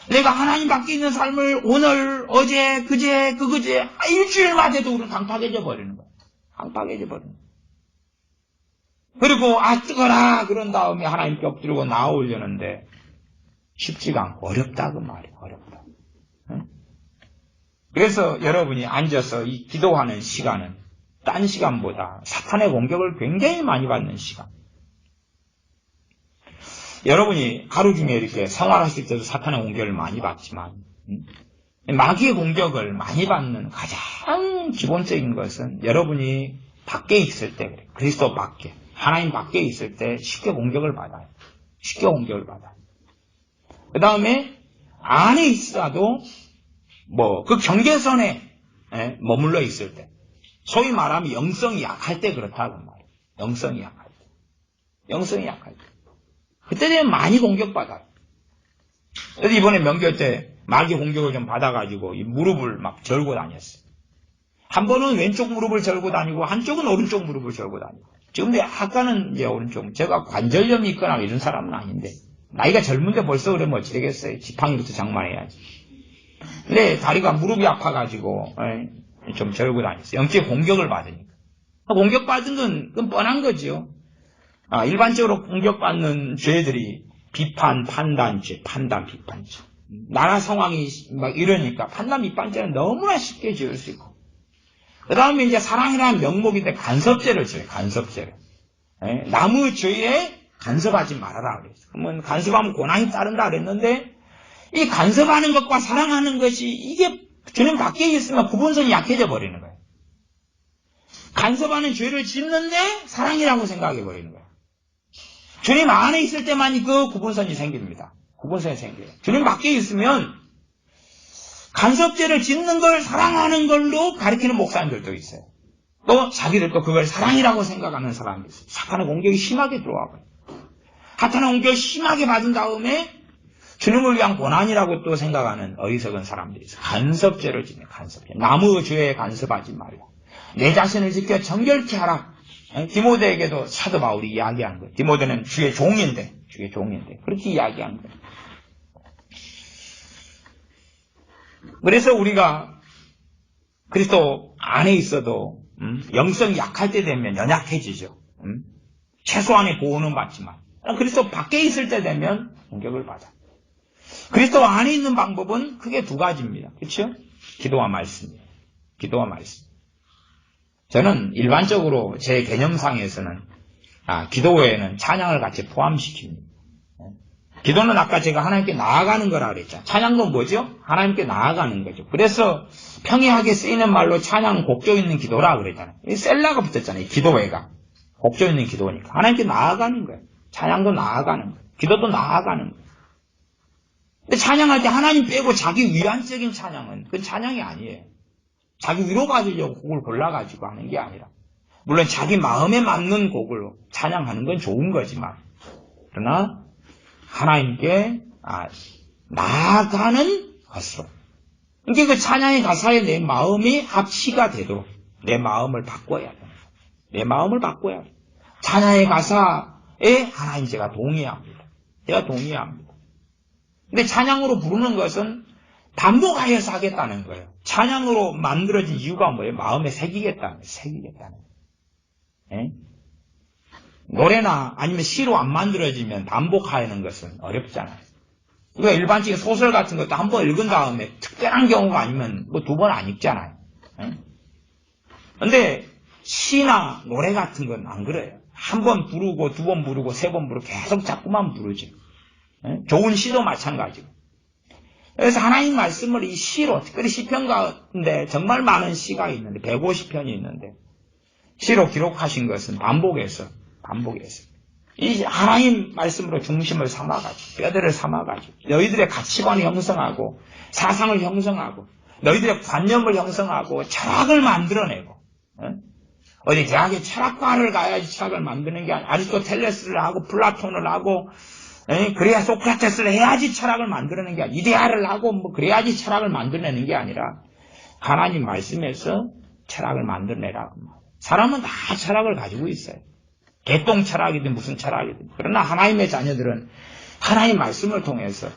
내가 하나님 밖에 있는 삶을 오늘, 어제, 그제, 그그제 일주일만 돼도 우리는 강팍해져 버리는 거예요. 강팍해져 버리는 거예요. 그리고 뜨거라 그런 다음에 하나님께 엎드리고 나오려는데 쉽지가 않고 어렵다 그 말이에요. 어렵다. 응? 그래서 여러분이 앉아서 이 기도하는 시간은 딴 시간보다 사탄의 공격을 굉장히 많이 받는 시간. 여러분이 하루 중에 이렇게 생활하실 때도 사탄의 공격을 많이 받지만 마귀의 공격을 많이 받는 가장 기본적인 것은 여러분이 밖에 있을 때 그래요. 그리스도 밖에 하나님 밖에 있을 때 쉽게 공격을 받아요. 쉽게 공격을 받아요. 그 다음에 안에 있어도 그 경계선에 머물러 있을 때 소위 말하면 영성이 약할 때 그렇다고 말이에요. 영성이 약할 때. 영성이 약할 때. 그때 되면 많이 공격받아요. 그래서 이번에 명절 때 마귀 공격을 좀 받아가지고 이 무릎을 막 절고 다녔어요. 한 번은 왼쪽 무릎을 절고 다니고 한쪽은 오른쪽 무릎을 절고 다니고 지금 약간은 이제 오른쪽 제가 관절염이 있거나 이런 사람은 아닌데 나이가 젊은데 벌써 그러면 어찌 되겠어요. 지팡이부터 장만해야지. 근데 다리가 무릎이 아파가지고 좀 절고 다녔어요. 영적 공격을 받으니까. 공격받은 건 그건 뻔한 거죠. 일반적으로 공격받는 죄들이 비판, 판단죄, 판단, 비판죄. 나라 상황이 막 이러니까 판단, 비판죄는 너무나 쉽게 지을 수 있고. 그 다음에 이제 사랑이라는 명목인데 간섭죄를 지어요. 간섭죄를. 남의 죄에 간섭하지 말아라 그랬어요. 그러면 간섭하면 고난이 따른다 그랬는데 이 간섭하는 것과 사랑하는 것이 이게 주님 밖에 있으면 구분선이 약해져 버리는 거예요. 간섭하는 죄를 짓는데 사랑이라고 생각해 버리는 거예요. 주님 안에 있을 때만 그 구분선이 생깁니다. 구분선이 생겨요. 주님 밖에 있으면 간섭죄를 짓는 걸 사랑하는 걸로 가리키는 목사님들도 있어요. 또 자기들도 그걸 사랑이라고 생각하는 사람이 있어요. 사탄의 공격이 심하게 들어와 버려요. 사탄의 공격을 심하게 받은 다음에 주님을 위한 고난이라고 또 생각하는 어리석은 사람들이 있어요. 간섭죄를 짓는 간섭죄. 남의 죄에 간섭하지 말라. 내 자신을 지켜 정결케 하라. 디모데에게도 사도 바울이 이야기한 거예요. 디모데는 주의 종인데 그렇게 이야기한 거예요. 그래서 우리가 그리스도 안에 있어도 영성이 약할 때 되면 연약해지죠. 최소한의 보호는 받지만 그리스도 밖에 있을 때 되면 공격을 받아. 그리스도 안에 있는 방법은 크게 두 가지입니다. 그렇죠? 기도와 말씀이에요. 기도와 말씀. 저는 일반적으로 제 개념상에서는 기도 외에는 찬양을 같이 포함시킵니다. 기도는 아까 제가 하나님께 나아가는 거라 그랬죠. 찬양도 뭐죠? 하나님께 나아가는 거죠. 그래서 평이하게 쓰이는 말로 찬양은 곡조 있는 기도라 그랬잖아요. 셀라가 붙었잖아요. 기도회가. 곡조 있는 기도니까. 하나님께 나아가는 거예요. 찬양도 나아가는 거예요. 기도도 나아가는 거예요. 근데 찬양할 때 하나님 빼고 자기 위안적인 찬양은 그건 찬양이 아니에요. 자기 위로 받으려고 곡을 골라가지고 하는 게 아니라 물론 자기 마음에 맞는 곡을 찬양하는 건 좋은 거지만 그러나 하나님께 나아가는 것으로 이게 그 찬양의 가사에 내 마음이 합치가 되도록 내 마음을 바꿔야 돼요. 내 마음을 바꿔야 돼요. 찬양의 가사에 하나님 제가 동의합니다. 제가 동의합니다. 근데 찬양으로 부르는 것은 반복하여서 하겠다는 거예요. 찬양으로 만들어진 이유가 뭐예요? 마음에 새기겠다는 거예요. 노래나 아니면 시로 안 만들어지면 반복하는 것은 어렵잖아요. 우리가 일반적인 소설 같은 것도 한 번 읽은 다음에 특별한 경우가 아니면 두 번 안 읽잖아요. 근데 시나 노래 같은 건 안 그래요. 한 번 부르고 두 번 부르고 세 번 부르고 계속 자꾸만 부르죠. 좋은 시도 마찬가지고. 그래서 하나님 말씀을 이 시로, 특별히 시편 가운데 정말 많은 시가 있는데 150편이 있는데 시로 기록하신 것은 반복해서 이 하나님 말씀으로 중심을 삼아가지고 뼈대를 삼아가지고 너희들의 가치관을 형성하고 사상을 형성하고 너희들의 관념을 형성하고 철학을 만들어내고 어디 대학에 철학과를 가야지 철학을 만드는 게 아니라 아리스토텔레스를 하고 플라톤을 하고 그래야 소크라테스를 해야지 철학을 만들어내는 게 아니라 이데아를 하고 뭐 그래야지 철학을 만들어내는 게 아니라 하나님 말씀에서 철학을 만들어내라고. 사람은 다 철학을 가지고 있어요. 개똥 철학이든 무슨 철학이든. 그러나 하나님의 자녀들은 하나님 말씀을 통해서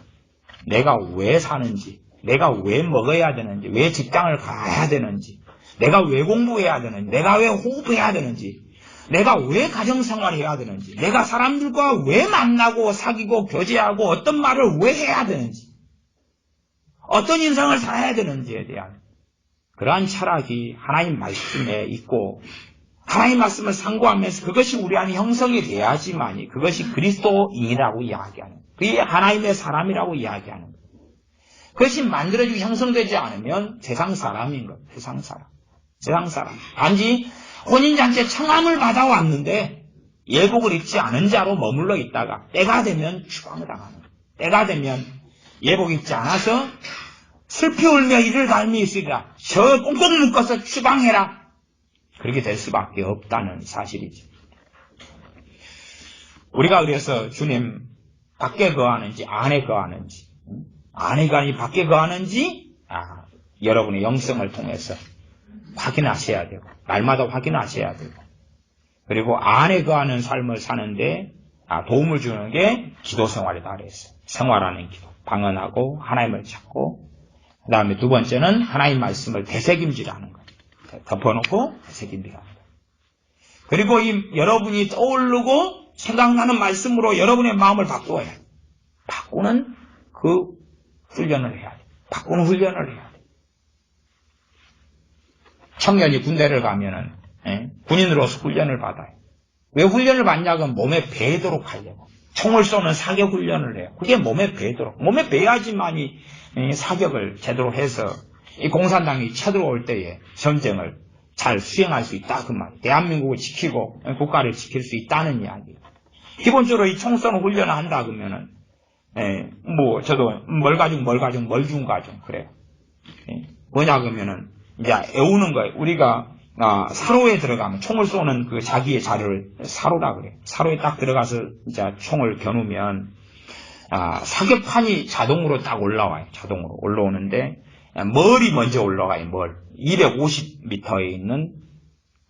내가 왜 사는지, 내가 왜 먹어야 되는지, 왜 직장을 가야 되는지, 내가 왜 공부해야 되는지, 내가 왜 호흡해야 되는지, 내가 왜 가정생활해야 되는지, 내가 사람들과 왜 만나고 사귀고 교제하고 어떤 말을 왜 해야 되는지, 어떤 인생을 살아야 되는지에 대한 그러한 철학이 하나님 말씀에 있고 하나님 말씀을 상고하면서 그것이 우리 안에 형성이 돼야지만이 그것이 그리스도인이라고 이야기하는 거예요. 그게 하나님의 사람이라고 이야기하는 거예요. 그것이 만들어지고 형성되지 않으면 세상 사람인 거예요. 세상 사람. 단지 혼인잔치에 청함을 받아왔는데 예복을 입지 않은 자로 머물러 있다가 때가 되면 추방을 당하는 거예요. 때가 되면 예복 입지 않아서 슬피 울며 이를 갈미 있으리라. 저 꽁꽁 묶어서 추방해라. 그렇게 될 수밖에 없다는 사실이죠. 우리가 그래서 주님 밖에 거하는지 안에 거하는지 안에 거하는지 밖에 거하는지 여러분의 영성을 통해서 확인하셔야 되고 날마다 확인하셔야 되고 그리고 안에 거하는 삶을 사는데 도움을 주는 게 기도 생활이다 그랬어요. 생활하는 기도, 방언하고 하나님을 찾고 그 다음에 두 번째는 하나님 말씀을 되새김질하는 것. 덮어놓고 되새김질하는 것. 그리고 여러분이 떠오르고 생각나는 말씀으로 여러분의 마음을 바꾸어야 해요. 바꾸는 그 훈련을 해야 돼요. 바꾸는 훈련을 해야 돼요. 청년이 군대를 가면은 군인으로서 훈련을 받아요. 왜 훈련을 받냐면 몸에 배도록 하려고. 총을 쏘는 사격 훈련을 해요. 그게 몸에 배도록. 몸에 배야지만이 사격을 제대로 해서 이 공산당이 쳐들어올 때에 전쟁을 잘 수행할 수 있다 그 말이에요. 대한민국을 지키고 국가를 지킬 수 있다는 이야기예요. 기본적으로 이 총 쏘는 훈련을 한다 그러면은 저도 멀중 가중 그래요. 뭐냐 그러면은 이제 애우는 거예요. 우리가 사로에 들어가면 총을 쏘는 그 자기의 자료를 사로라 그래요. 사로에 딱 들어가서 이제 총을 겨누면 사격판이 자동으로 딱 올라와요. 자동으로 올라오는데 멀이 먼저 올라가요. 250m에 있는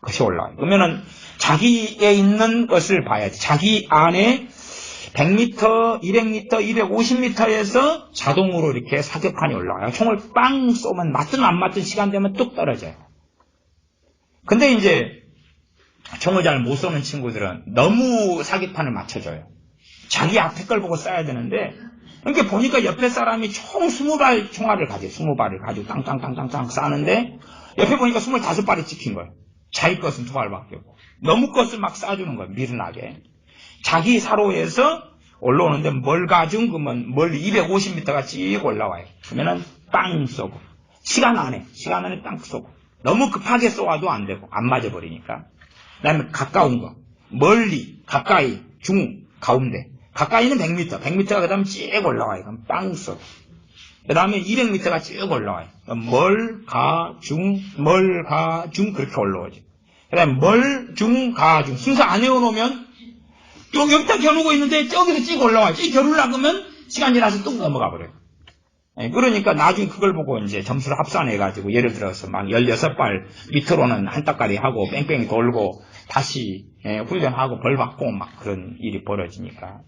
것이 올라와요. 그러면은 자기에 있는 것을 봐야지. 자기 안에 100m, 200m, 250m에서 자동으로 이렇게 사격판이 올라와요. 총을 빵 쏘면 맞든 안 맞든 시간 되면 뚝 떨어져요. 근데 이제 총을 잘 못 쏘는 친구들은 너무 사격판을 맞춰줘요. 자기 앞에 걸 보고 쏴야 되는데 그러니까 보니까 옆에 사람이 총 20발 총알을 가지고 20발을 가지고 땅땅땅땅땅 쏴는데 옆에 보니까 25발이 찍힌 거예요. 자기 것은 2발밖에 없고 너무 것을 막 쏴주는 거예요. 미련하게. 자기 사로에서 올라오는데 멀가중 그러면 멀리 250m가 쭉 올라와요. 그러면은 빵 쏘고 시간 안에 빵 쏘고 너무 급하게 쏘아도 안 되고 안 맞아버리니까. 그 다음에 가까운 거 멀리 가까이 중 가운데 가까이는 100m가 그 다음에 쭉 올라와요. 그럼 빵 쏘고 그 다음에 200m가 쭉 올라와요. 멀가중 그렇게 올라오죠. 그 다음에 멀중가중 순서 안 외워놓으면 여기다 겨누고 있는데 저기서 쭉 올라와요. 쭉 겨누려고 하면 시간 지나서 뚝 넘어가 버려요. 그러니까 나중에 그걸 보고 이제 점수를 합산해가지고 예를 들어서 막 16발 밑으로는 한 따까리 하고 뺑뺑이 돌고 다시 훈련하고 벌 받고 막 그런 일이 벌어지니까.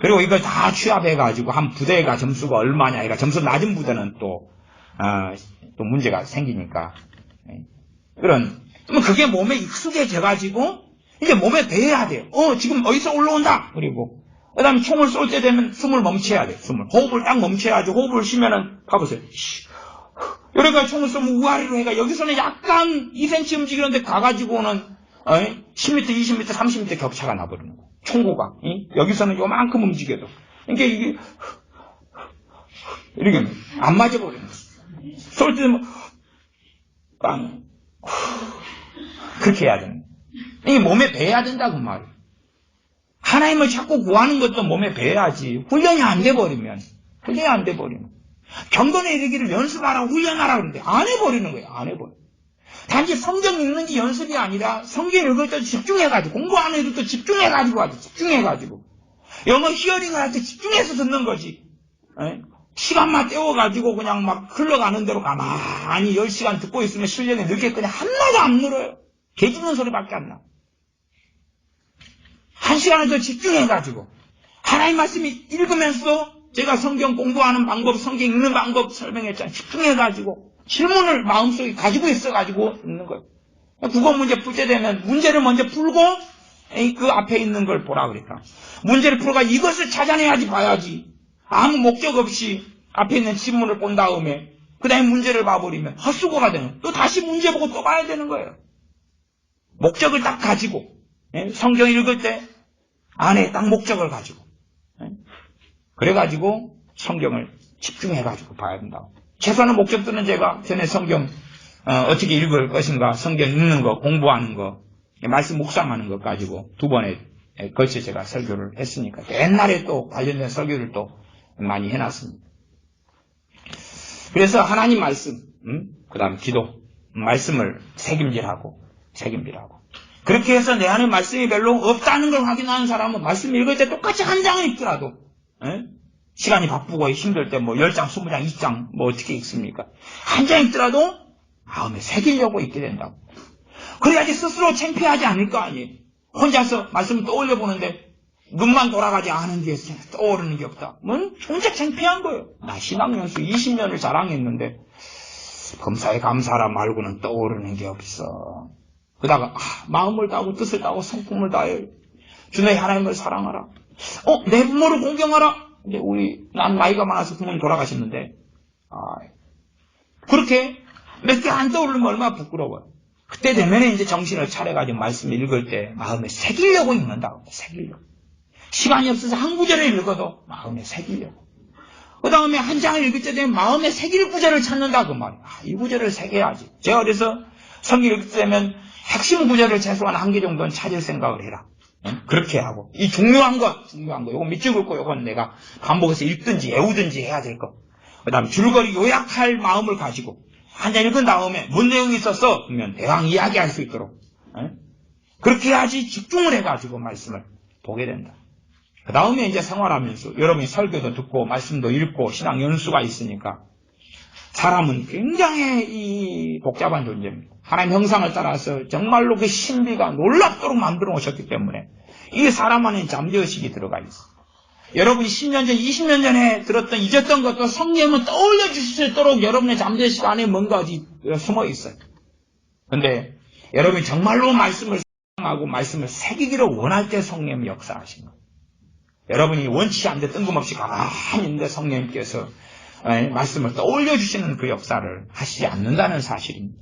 그리고 이걸 다 취합해가지고 한 부대가 점수가 얼마냐. 그러니까 점수 낮은 부대는 또 문제가 생기니까. 그런, 그게 몸에 익숙해져가지고 이제 몸에 배야 돼요. 지금 어디서 올라온다. 그리고 그 다음에 총을 쏠 때 되면 숨을 멈춰야 돼요. 호흡을 딱 멈춰야지. 호흡을 쉬면은 봐보세요. 여기가 총을 쏘면 우아래로 해가 여기서는 약간 2cm 움직이는데 가가지고는 10m, 20m, 30m 격차가 나버리는 거예요. 총구가. 여기서는 요만큼 움직여도. 그러니까 이게 이렇게 안 맞아버리는 거예요. 쏠 때는 빵. 그렇게 해야 되는 거예요. 이게 몸에 배야 된다고 말이에요. 하나님을 자꾸 구하는 것도 몸에 배야지. 훈련이 안 돼버리면. 경건에 이르기를 연습하라, 훈련하라 그러는데 안 해버리는 거예요. 안 해버려. 단지 성경 읽는 게 연습이 아니라 성경 읽을 때 집중해가지고, 공부하는 애들도 집중해가지고 하지, 집중해가지고. 영어 히어링을 할 때 집중해서 듣는 거지. 시간만 때워가지고 그냥 막 흘러가는 대로 가만히 10시간 듣고 있으면 실력이 늘겠거니 하나도 안 늘어요. 개 짖는 소리밖에 안 나. 1시간을 더 집중해가지고 하나님 말씀이 읽으면서 제가 성경 공부하는 방법, 성경 읽는 방법 설명했잖아요. 집중해가지고 질문을 마음속에 가지고 있어가지고 읽는 거예요. 국어 문제 풀 때 되면 문제를 먼저 풀고 그 앞에 있는 걸 보라 그러니까. 문제를 풀어가 이것을 찾아내야지 봐야지. 아무 목적 없이 앞에 있는 지문을 본 다음에 그 다음에 문제를 봐버리면 헛수고가 되는. 또 다시 문제 보고 또 봐야 되는 거예요. 목적을 딱 가지고 성경 읽을 때 안에 딱 목적을 가지고 그래가지고 성경을 집중해가지고 봐야 된다고. 최소한의 목적들은 제가 전에 성경 어떻게 읽을 것인가, 성경 읽는 거, 공부하는 거, 말씀 묵상하는 것 가지고 2번에 걸쳐 제가 설교를 했으니까 옛날에 또 관련된 설교를 또 많이 해놨습니다. 그래서 하나님 말씀, 그 다음 기도, 말씀을 책임질하고 그렇게 해서 내 안에 말씀이 별로 없다는 걸 확인하는 사람은 말씀 읽을 때 똑같이 한 장을 읽더라도 시간이 바쁘고 힘들 때 뭐 10장, 20장, 20장 뭐 어떻게 읽습니까? 한 장 읽더라도 마음에 새기려고 읽게 된다고. 그래야지 스스로 창피하지 않을 거 아니에요. 혼자서 말씀을 떠올려 보는데 눈만 돌아가지 않은 게 떠오르는 게 없다. 뭔 존재 창피한 거예요. 나 신학연수 20년을 자랑했는데 범사에 감사하라 말고는 떠오르는 게 없어. 그러다가 마음을 다하고 뜻을 다하고 성품을 다해 주의 하나님을 사랑하라. 내 부모를 공경하라. 근데 난 나이가 많아서 부모님 돌아가셨는데 그렇게 몇 개 안 떠오르면 얼마나 부끄러워요. 그때 되면 이제 정신을 차려가지고 말씀 읽을 때 마음에 새기려고 읽는다고. 새기려고. 시간이 없어서 한 구절을 읽어도 마음에 새기려고. 그 다음에 한 장을 읽을 때 되면 마음에 새길 구절을 찾는다 그 말이에요. 이 구절을 새겨야지. 제가 그래서 성경 읽을 때 되면 핵심 구절을 최소한 한 개 정도는 찾을 생각을 해라. 그렇게 하고 이 중요한 거 요거 밑줄 긋고 요건 내가 반복해서 읽든지 외우든지 해야 될 거. 그 다음에 줄거리 요약할 마음을 가지고 한 장 읽은 다음에 뭔 내용이 있었어? 그러면 대강 이야기할 수 있도록 그렇게 해야지 집중을 해가지고 말씀을 보게 된다. 그 다음에 이제 생활하면서 여러분이 설교도 듣고 말씀도 읽고 신앙 연수가 있으니까 사람은 굉장히 이 복잡한 존재입니다. 하나님 형상을 따라서 정말로 그 신비가 놀랍도록 만들어 오셨기 때문에 이 사람 안에 잠재의식이 들어가 있어요. 여러분이 10년 전, 20년 전에 들었던, 잊었던 것도 성령은 떠올려 주실 수 있도록 여러분의 잠재의식 안에 뭔가 어디 숨어 있어요. 근데 여러분이 정말로 말씀을 사랑하고 말씀을 새기기를 원할 때 성령이 역사하신 거예요. 여러분이 원치 않는데 뜬금없이 가만히 있는데 성령님께서 말씀을 떠올려 주시는 그 역사를 하시지 않는다는 사실입니다.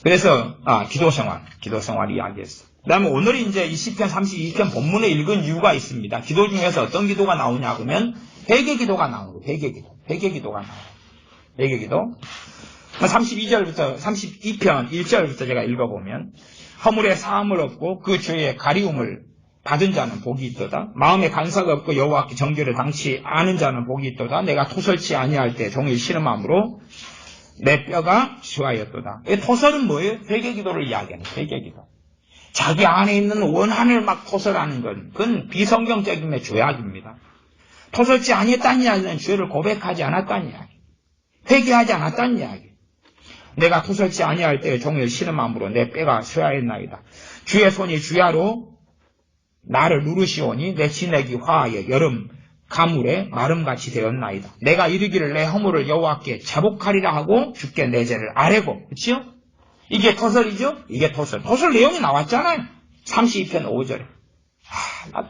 그래서 기도 생활 이야기했어요. 그 다음에 오늘 이제 이 시편 32편 본문에 읽은 이유가 있습니다. 기도 중에서 어떤 기도가 나오냐 그러면 회개 기도가 나오고 회개 기도가 나와요. 회개 기도. 32절부터 32편 1절부터 제가 읽어보면 허물의 사함을 얻고 그 죄의 가리움을 받은 자는 복이 있도다. 마음에 간사가 없고 여호와께 정죄를 당치 아는 자는 복이 있도다. 내가 토설치 아니할 때 종일 쉬는 마음으로 내 뼈가 수하였도다. 이 토설은 뭐예요? 회개 기도를 이야기하는 회개 기도. 자기 안에 있는 원한을 막 토설하는 건 그건 비성경적임의 죄악입니다. 토설치 아니했다는 이야기는 죄를 고백하지 않았다는 이야기. 회개하지 않았다는 이야기. 내가 토설치 아니할 때 종일 쉬는 마음으로 내 뼈가 쇠하였나이다. 주의 손이 주야로 나를 누르시오니 내 진액이 화하여 여름 가물에 마름같이 되었나이다. 내가 이르기를 내 허물을 여호와께 자복하리라 하고 주께 내 죄를 아뢰고. 그치요? 이게 토설이죠? 이게 토설. 토설 내용이 나왔잖아요. 32편 5절에.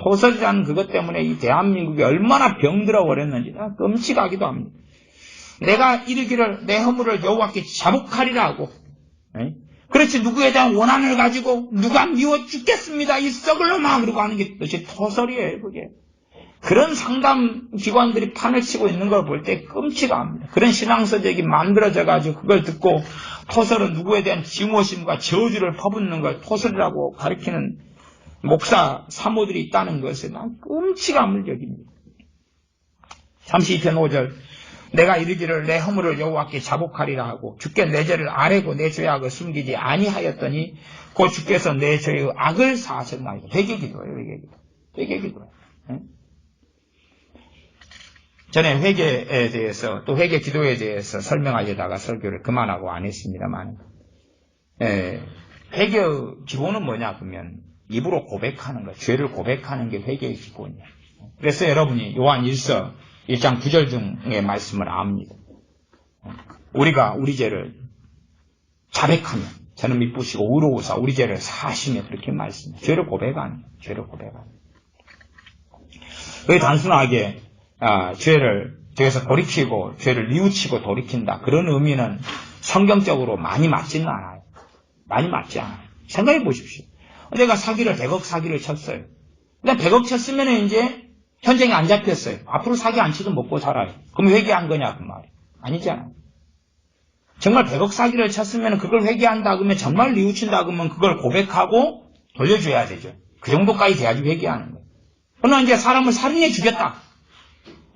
토설이라는 그것 때문에 이 대한민국이 얼마나 병들어 버렸는지 끔찍하기도 합니다. 내가 이르기를 내 허물을 여호와께 자복하리라 하고, 그렇지 누구에 대한 원한을 가지고 누가 미워 죽겠습니다 이 썩을 놈아 그러고 하는 게 도대체 토설이에요. 그게 그런 상담 기관들이 판을 치고 있는 걸 볼 때 끔찍 합니다. 그런 신앙서적이 만들어져 가지고 그걸 듣고 토설은 누구에 대한 증오심과 저주를 퍼붓는 걸 토설이라고 가리키는 목사 사모들이 있다는 것에 난 끔찍함을 여깁니다. 32편 5절 내가 이르기를 내 허물을 여호와께 자복하리라 하고 주께 내 죄를 아뢰고 내 죄악을 숨기지 아니하였더니 곧 주께서 내 죄의 악을 사하셨나이다. 회개기도예요. 회개기도예요. 전에 회개에 대해서 또 회개 기도에 대해서 설명하려다가 설교를 그만하고 안 했습니다만 회개의 기본은 뭐냐 그러면 입으로 고백하는 것, 죄를 고백하는 게 회개의 기본이에요. 그래서 여러분이 요한 1서 1장 9절 중의 말씀을 압니다. 우리가 우리 죄를 자백하면 저는 미쁘시고 의로우사 우리 죄를 사하시며 그렇게 말씀해요. 죄를 고백하는 죄를 고백하는 왜 단순하게 죄를 죄에서 돌이키고 죄를 뉘우치고 돌이킨다 그런 의미는 성경적으로 많이 맞지는 않아요. 많이 맞지 않아요. 생각해 보십시오. 내가 사기를 100억 사기를 쳤어요. 근데 100억 쳤으면 이제 현장에 안 잡혔어요. 앞으로 사기 안 치도 먹고 살아요. 그럼 회개한 거냐 그 말이에요. 아니잖아요. 정말 100억 사기를 쳤으면 그걸 회개한다 그러면 정말 뉘우친다 그러면 그걸 고백하고 돌려줘야 되죠. 그 정도까지 돼야지 회개하는 거예요. 그러나 이제 사람을 살인해 죽였다.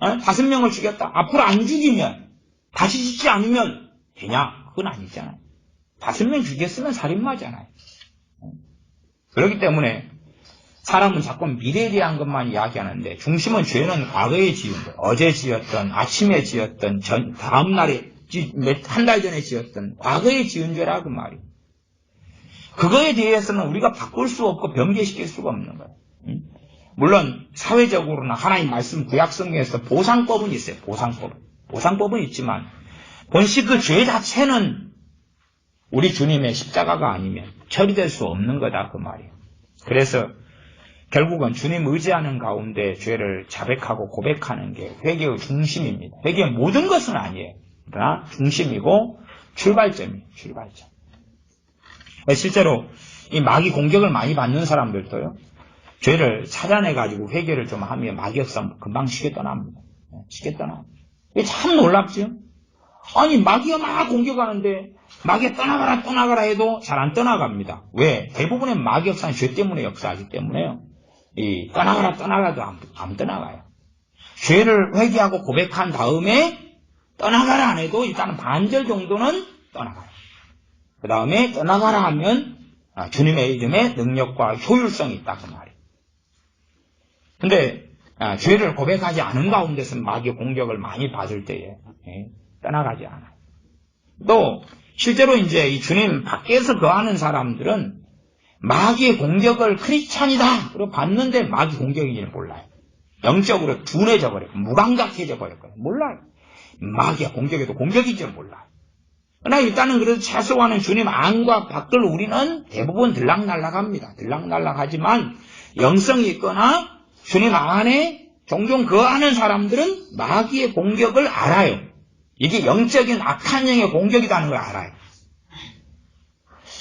5명을 죽였다. 앞으로 안 죽이면 다시 짓지 않으면 되냐? 그건 아니잖아요. 5명 죽였으면 살인마잖아요. 그렇기 때문에 사람은 자꾸 미래에 대한 것만 이야기하는데 중심은 죄는 과거에 지은 것, 어제 지었던, 아침에 지었던, 다음 날에, 한 달 전에 지었던 과거에 지은 죄라 그 말이에요. 그거에 대해서는 우리가 바꿀 수 없고 변개시킬 수가 없는 거예요. 물론 사회적으로나 하나님 말씀 구약성경에서 보상법은 있어요. 보상법은 있지만 본식 그 죄 자체는 우리 주님의 십자가가 아니면 처리될 수 없는 거다 그 말이에요. 그래서 결국은 주님 의지하는 가운데 죄를 자백하고 고백하는 게 회개의 중심입니다. 회개의 모든 것은 아니에요. 그러나 중심이고 출발점이에요. 출발점. 실제로 이 마귀 공격을 많이 받는 사람들도요. 죄를 찾아내가지고 회개를 좀 하면 마귀 역사 금방 쉽게 떠납니다. 쉽게 떠납니다. 이게 참 놀랍죠? 아니 마귀가 막 공격하는데 마귀가 떠나가라 해도 잘 안 떠나갑니다. 왜? 대부분의 마귀 역사는 죄 때문에 역사하기 때문에요. 이 떠나가라도 안 떠나가요. 죄를 회개하고 고백한 다음에 떠나가라 안 해도 일단은 반절 정도는 떠나가요. 그 다음에 떠나가라 하면 주님의 이름에 능력과 효율성이 있다 그 말이에요. 근데 죄를 고백하지 않은 가운데서 마귀의 공격을 많이 받을 때에 떠나가지 않아요. 또 실제로 이제 이 주님 밖에서 거하는 사람들은 마귀의 공격을 크리스찬이다 그리고 받는데 마귀 공격인지는 몰라요. 영적으로 둔해져 버려요. 무감각해져 버렸거든요. 몰라요. 마귀의 공격에도 공격인지는 몰라요. 그러나 일단은 그래도 최소한은 주님 안과 밖을 우리는 대부분 들락날락합니다. 들락날락하지만 영성이 있거나 주님 안에 종종 거하는 사람들은 마귀의 공격을 알아요. 이게 영적인 악한 영의 공격이라는 걸 알아요.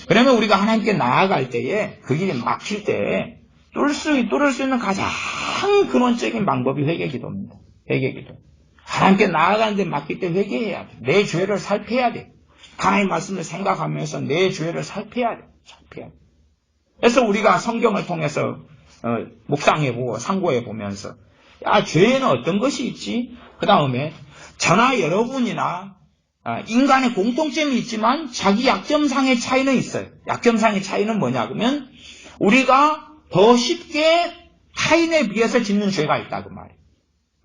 그러면 우리가 하나님께 나아갈 때에 그 길이 막힐 때 뚫을 수 있는 가장 근원적인 방법이 회개기도입니다. 회개기도. 하나님께 나아가는데 막힐 때 회개해야 돼. 내 죄를 살펴야 돼. 하나님의 말씀을 생각하면서 내 죄를 살펴야 돼. 그래서 우리가 성경을 통해서 묵상해보고 상고해보면서 죄에는 어떤 것이 있지? 그 다음에 저나 여러분이나 인간의 공통점이 있지만 자기 약점상의 차이는 있어요. 약점상의 차이는 뭐냐 그러면 우리가 더 쉽게 타인에 비해서 짓는 죄가 있다 그 말이에요.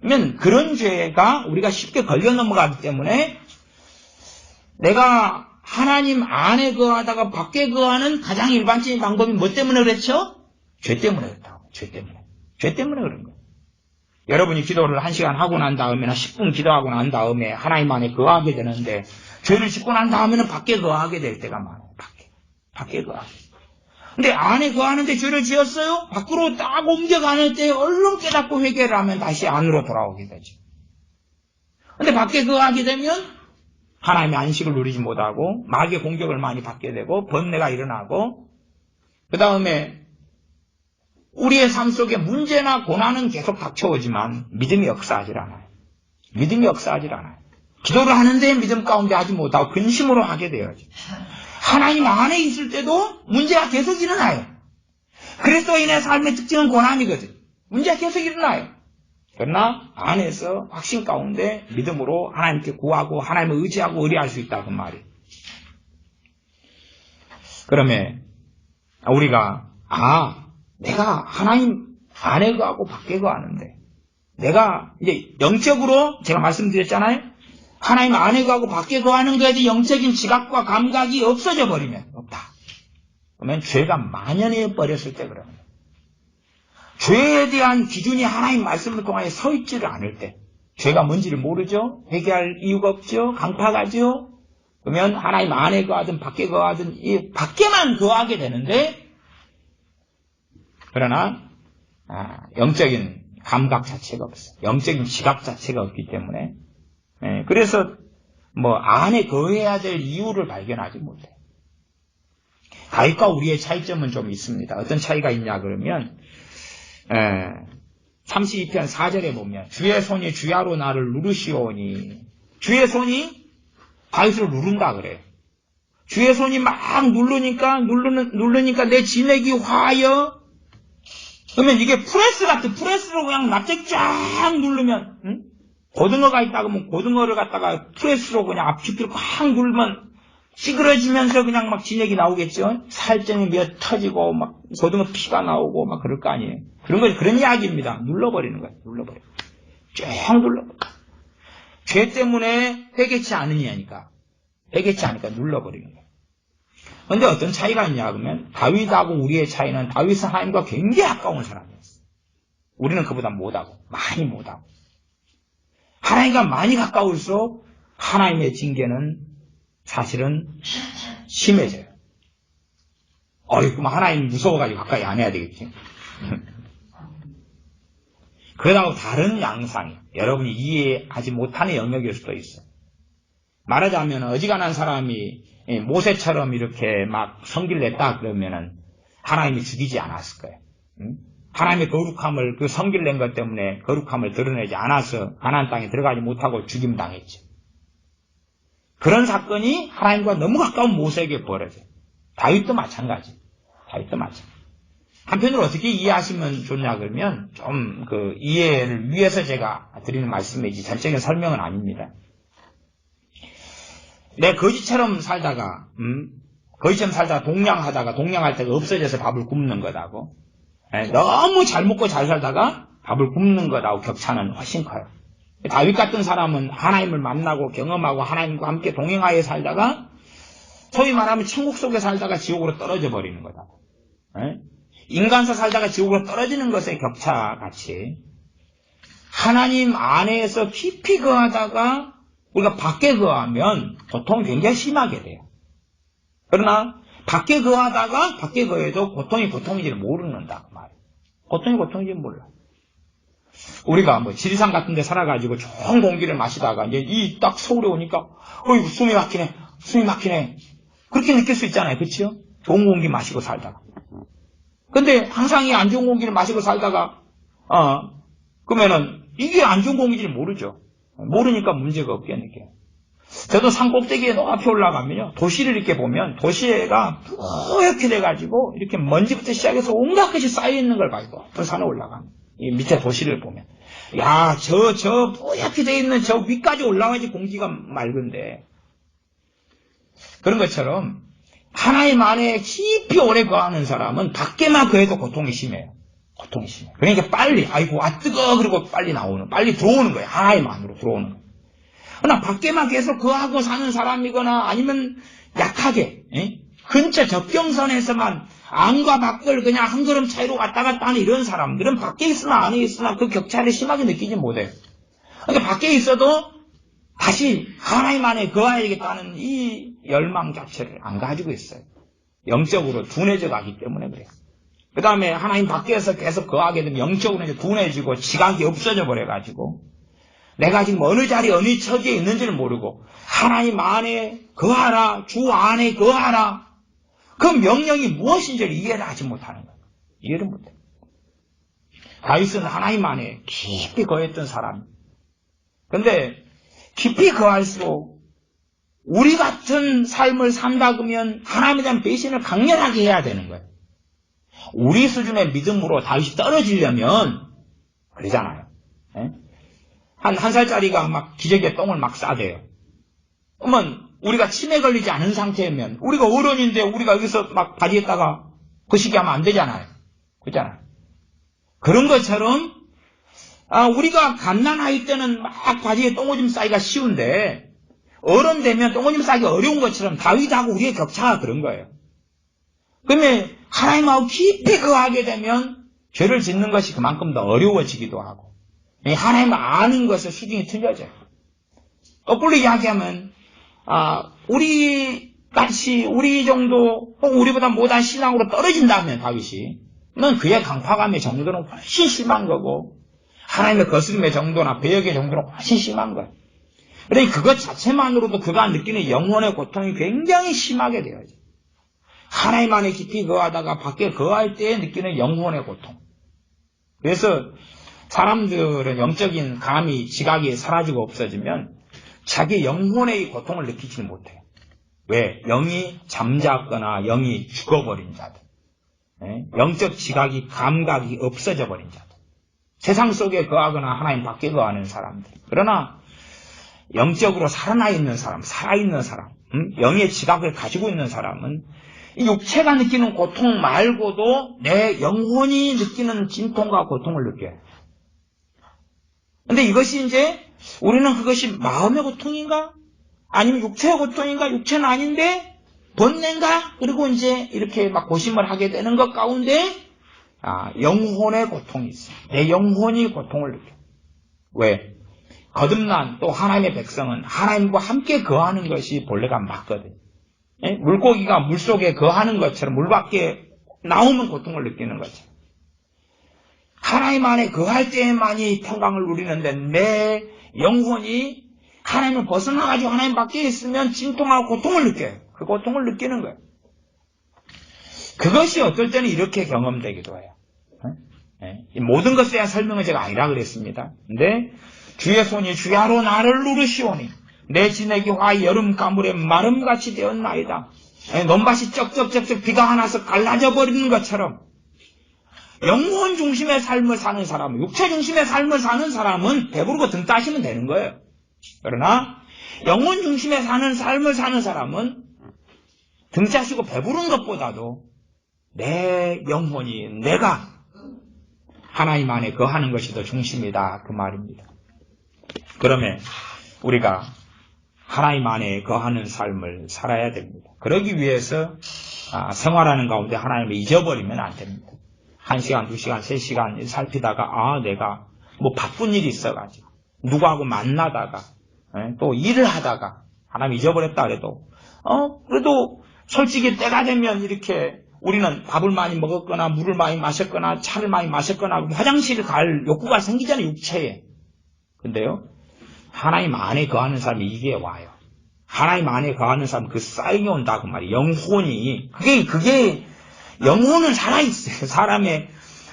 그러면 그런 죄가 우리가 쉽게 걸려 넘어가기 때문에 내가 하나님 안에 거하다가 밖에 거하는 가장 일반적인 방법이 뭐 때문에 그랬죠? 죄 때문에 그랬다고. 죄 때문에 그런 거예요. 여러분이 기도를 1시간 하고 난 다음에나 10분 기도하고 난 다음에 하나님 안에 거하게 되는데 죄를 짓고 난 다음에는 밖에 거하게 될 때가 많아요. 밖에 거하게. 근데 안에 거하는데 죄를 지었어요? 밖으로 딱 옮겨가는 때 얼른 깨닫고 회개를 하면 다시 안으로 돌아오게 되죠. 근데 밖에 거하게 되면 하나님의 안식을 누리지 못하고 마귀의 공격을 많이 받게 되고 번뇌가 일어나고 그 다음에 우리의 삶 속에 문제나 고난은 계속 닥쳐오지만 믿음이 역사하질 않아요. 믿음이 역사하질 않아요. 기도를 하는데 믿음 가운데 하지 못하고 근심으로 하게 돼요. 하나님 안에 있을 때도 문제가 계속 일어나요. 그리스도인의 삶의 특징은 고난이거든. 문제가 계속 일어나요. 그러나 안에서 확신 가운데 믿음으로 하나님께 구하고 하나님을 의지하고 의뢰할 수 있다 그 말이에요. 그러면 우리가 내가 하나님 안에 거하고 밖에 거하는데 내가 이제 영적으로 제가 말씀드렸잖아요. 하나님 안에 거하고 밖에 거하는 거에 영적인 지각과 감각이 없어져 버리면 없다. 그러면 죄가 만연해 버렸을 때 그럽니다. 죄에 대한 기준이 하나님 말씀을 통하여 서 있지를 않을 때 죄가 뭔지를 모르죠. 회개할 이유가 없죠. 강팍하죠. 그러면 하나님 안에 거하든 밖에 거하든 이 밖에만 거하게 되는데 그러나 영적인 감각 자체가 없어. 영적인 지각 자체가 없기 때문에 그래서 안에 거해야 될 이유를 발견하지 못해. 다윗과 우리의 차이점은 좀 있습니다. 어떤 차이가 있냐 그러면 32편 4절에 보면 주의 손이 주야로 나를 누르시오니 주의 손이 다윗을 누른다 그래요. 주의 손이 막 누르니까 내 진액이 화하여 그러면 이게 프레스 같은 프레스로 그냥 납작 쫙 누르면 고등어가 있다 그러면 고등어를 갖다가 프레스로 그냥 앞뒤로 꽉 누르면 찌그러지면서 그냥 막 진액이 나오겠죠. 살점이 몇 터지고 막 고등어 피가 나오고 막 그럴 거 아니에요. 그런 이야기입니다. 눌러버리는 거예요. 쫙 눌러버려. 죄 때문에 회개치 않으니까 눌러버리는 거예요. 그런데 어떤 차이가 있냐 그러면 다윗하고 우리의 차이는 다윗은 하나님과 굉장히 가까운 사람이었어요. 우리는 그보다 많이 못하고 하나님과 많이 가까울수록 하나님의 징계는 사실은 심해져요. 그럼 하나님 무서워가지고 가까이 안 해야 되겠지. 그러다고 다른 양상이 여러분이 이해하지 못하는 영역일 수도 있어요. 말하자면 어지간한 사람이 모세처럼 이렇게 막 성기를 냈다 그러면은 하나님이 죽이지 않았을 거예요. 하나님의 거룩함을 그 성기를 낸 것 때문에 거룩함을 드러내지 않아서 가나안 땅에 들어가지 못하고 죽임 당했죠. 그런 사건이 하나님과 너무 가까운 모세에게 벌어져요. 다윗도 마찬가지. 한편으로 어떻게 이해하시면 좋냐 그러면 좀 그 이해를 위해서 제가 드리는 말씀이지 전적인 설명은 아닙니다. 내 거지처럼 살다가 동냥할 때가 없어져서 밥을 굶는 거다고. 너무 잘 먹고 잘 살다가 밥을 굶는 거라고 격차는 훨씬 커요. 다윗 같은 사람은 하나님을 만나고 경험하고 하나님과 함께 동행하여 살다가 소위 말하면 천국 속에 살다가 지옥으로 떨어져 버리는 거다. 인간사 살다가 지옥으로 떨어지는 것의 격차 같이 하나님 안에서 깊이 거하다가 우리가 밖에 거하면 고통이 굉장히 심하게 돼요. 그러나 밖에 거하다가 밖에 거해도 고통이 고통인지를 모르는다 그 말이에요. 고통이 고통인지 몰라. 우리가 지리산 같은 데 살아가지고 좋은 공기를 마시다가 이제 딱 서울에 오니까 숨이 막히네. 그렇게 느낄 수 있잖아요. 그렇죠? 좋은 공기 마시고 살다가. 근데 항상 이 안 좋은 공기를 마시고 살다가 그러면은 이게 안 좋은 공기인지를 모르죠. 모르니까 문제가 없게 느껴요. 저도 산 꼭대기에 높이 올라가면요. 도시를 이렇게 보면 도시가 뿌옇게 돼가지고 이렇게 먼지부터 시작해서 온갖 것이 쌓여있는 걸 봐요. 높은 산에 올라가면. 이 밑에 도시를 보면. 저 뿌옇게 돼 있는 저 위까지 올라가야지 공기가 맑은데. 그런 것처럼 하나님 안에 깊이 오래 거하는 사람은 밖에만 거해도 고통이 심해요. 그러니까 빨리, 뜨거워, 그리고 빨리 들어오는 거예요. 하나님 안으로 들어오는 거예요. 그러나 밖에만 계속 거하고 사는 사람이거나 아니면 약하게, 근처 접경선에서만 안과 밖을 그냥 한 걸음 차이로 왔다 갔다 하는 이런 사람들은 밖에 있으나 안에 있으나 그 격차를 심하게 느끼지 못해요. 그러니까 밖에 있어도 다시 하나님 안에 거해야겠다는 이 열망 자체를 안 가지고 있어요. 영적으로 둔해져 가기 때문에 그래요. 그 다음에 하나님 밖에서 계속 거하게 되면 영적으로 이제 둔해지고 지각이 없어져 버려가지고 내가 지금 어느 자리 어느 처지에 있는지를 모르고 하나님 안에 거하라, 주 안에 거하라. 그 명령이 무엇인지를 이해를 하지 못하는 거예요. 이해를 못해요. 다윗은 하나님 안에 깊이 거했던 사람이에요. 그런데 깊이 거할수록 우리 같은 삶을 산다 그러면 하나님에 대한 배신을 강렬하게 해야 되는 거예요. 우리 수준의 믿음으로 다윗이 떨어지려면 그러잖아요. 한 살짜리가 막 기저귀에 똥을 막 싸대요. 그러면 우리가 치매 걸리지 않은 상태면 우리가 어른인데 우리가 여기서 막 바지에다가 거시기 하면 안 되잖아요. 그렇잖아요. 그런 것처럼 우리가 갓난아이 때는 막 바지에 똥오줌 싸기가 쉬운데 어른 되면 똥오줌 싸기 어려운 것처럼 다윗하고 우리의 격차가 그런 거예요. 그러면 하나님하고 깊이 거하게 되면 죄를 짓는 것이 그만큼 더 어려워지기도 하고 하나님을 아는 것의 수준이 틀려져요. 거꾸로 이야기하면 우리 같이 우리 정도 혹은 우리보다 못한 신앙으로 떨어진다면 다윗이 그러면 그의 강파감의 정도는 훨씬 심한 거고 하나님의 거스름의 정도나 배역의 정도는 훨씬 심한 거예요. 그러니 그것 자체만으로도 그가 느끼는 영혼의 고통이 굉장히 심하게 되어요. 하나님 안에 깊이 거하다가 밖에 거할 때 느끼는 영혼의 고통. 그래서 사람들은 영적인 감이 지각이 사라지고 없어지면 자기 영혼의 고통을 느끼지 못해요. 왜? 영이 잠자거나 영이 죽어버린 자들. 영적 지각이 감각이 없어져 버린 자들. 세상 속에 거하거나 하나님 밖에 거하는 사람들. 그러나 영적으로 살아있는 사람, 살아있는 사람, 영의 지각을 가지고 있는 사람은 이 육체가 느끼는 고통 말고도 내 영혼이 느끼는 진통과 고통을 느껴요. 근데 이것이 이제 우리는 그것이 마음의 고통인가? 아니면 육체의 고통인가? 육체는 아닌데 번뇌인가? 그리고 이제 이렇게 막 고심을 하게 되는 것 가운데 영혼의 고통이 있어요. 내 영혼이 고통을 느껴요. 왜? 거듭난 또 하나님의 백성은 하나님과 함께 거하는 것이 본래가 맞거든요. 물고기가 물속에 거하는 것처럼 물 밖에 나오면 고통을 느끼는 거죠. 하나님 안에 거할 때만이 평강을 누리는데 내 영혼이 하나님을 벗어나가지고 하나님 밖에 있으면 진통하고 고통을 느껴요. 그 고통을 느끼는 거예요. 그것이 어떨 때는 이렇게 경험되기도 해요. 모든 것에 대한 설명은 제가 아니라 그랬습니다. 근데 주의 손이 주야로 나를 누르시오니 내 진액이 화 여름 가물에 마름같이 되었나이다. 논밭이 쩍쩍쩍쩍 비가 하나서 갈라져 버리는 것처럼 영혼 중심의 삶을 사는 사람은, 육체 중심의 삶을 사는 사람은 배부르고 등 따시면 되는 거예요. 그러나 영혼 중심의 사는 삶을 사는 사람은 등 짜시고 배부른 것보다도 내 영혼이 내가 하나님 안에 거하는 것이 더 중심이다 그 말입니다. 그러면 우리가 하나님 안에 거하는 삶을 살아야 됩니다. 그러기 위해서 생활하는 가운데 하나님을 잊어버리면 안 됩니다. 1시간, 2시간, 3시간 살피다가 내가 뭐 바쁜 일이 있어가지고 누구하고 만나다가 또 일을 하다가 하나님 잊어버렸다 그래도 그래도 솔직히 때가 되면 이렇게 우리는 밥을 많이 먹었거나 물을 많이 마셨거나 차를 많이 마셨거나 화장실을 갈 욕구가 생기잖아요. 육체에. 근데요 하나님 안에 거하는 사람이 이게 와요. 하나님 안에 거하는 사람 그 쌓임이 온다 그 말이에요. 영혼이 그게 영혼은 살아있어요. 사람의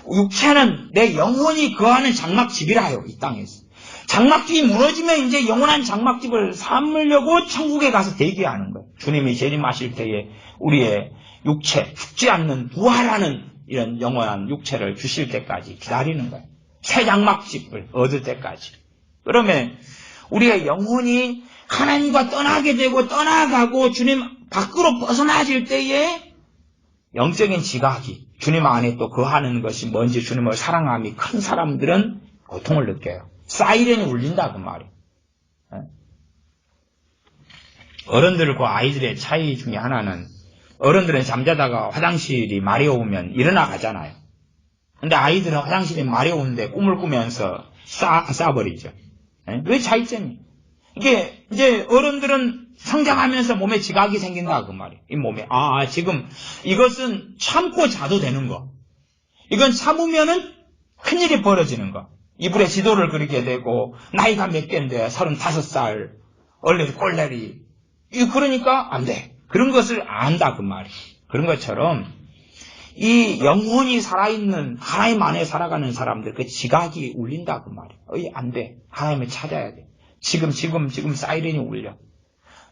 육체는 내 영혼이 거하는 장막집이라요. 이 땅에서. 장막집이 무너지면 이제 영원한 장막집을 삼으려고 천국에 가서 대기하는 거예요. 주님이 재림하실 때에 우리의 육체, 죽지 않는 부활하는 이런 영원한 육체를 주실 때까지 기다리는 거예요. 새 장막집을 얻을 때까지. 그러면 우리의 영혼이 하나님과 떠나게 되고 떠나가고 주님 밖으로 벗어나질 때에 영적인 지각이 주님 안에 또 거하는 것이 뭔지 주님을 사랑함이 큰 사람들은 고통을 느껴요. 사이렌이 울린다 그 말이에요. 어른들과 아이들의 차이 중에 하나는 어른들은 잠자다가 화장실이 마려우면 일어나 가잖아요. 근데 아이들은 화장실이 마려운데 꿈을 꾸면서 싸버리죠. 왜 차이점이? 이게 이제 어른들은 성장하면서 몸에 지각이 생긴다 그 말이에요. 이 몸에 지금 이것은 참고 자도 되는 거. 이건 참으면은 큰일이 벌어지는 거. 이불에 지도를 그리게 되고 나이가 몇 개인데 35살 얼른 꼴레리 그러니까 안 돼. 그런 것을 안다 그 말이. 그런 것처럼 이 영혼이 살아있는 하나님 안에 살아가는 사람들 그 지각이 울린다 그 말이에요. 안 돼. 하나님을 찾아야 돼. 지금 사이렌이 울려.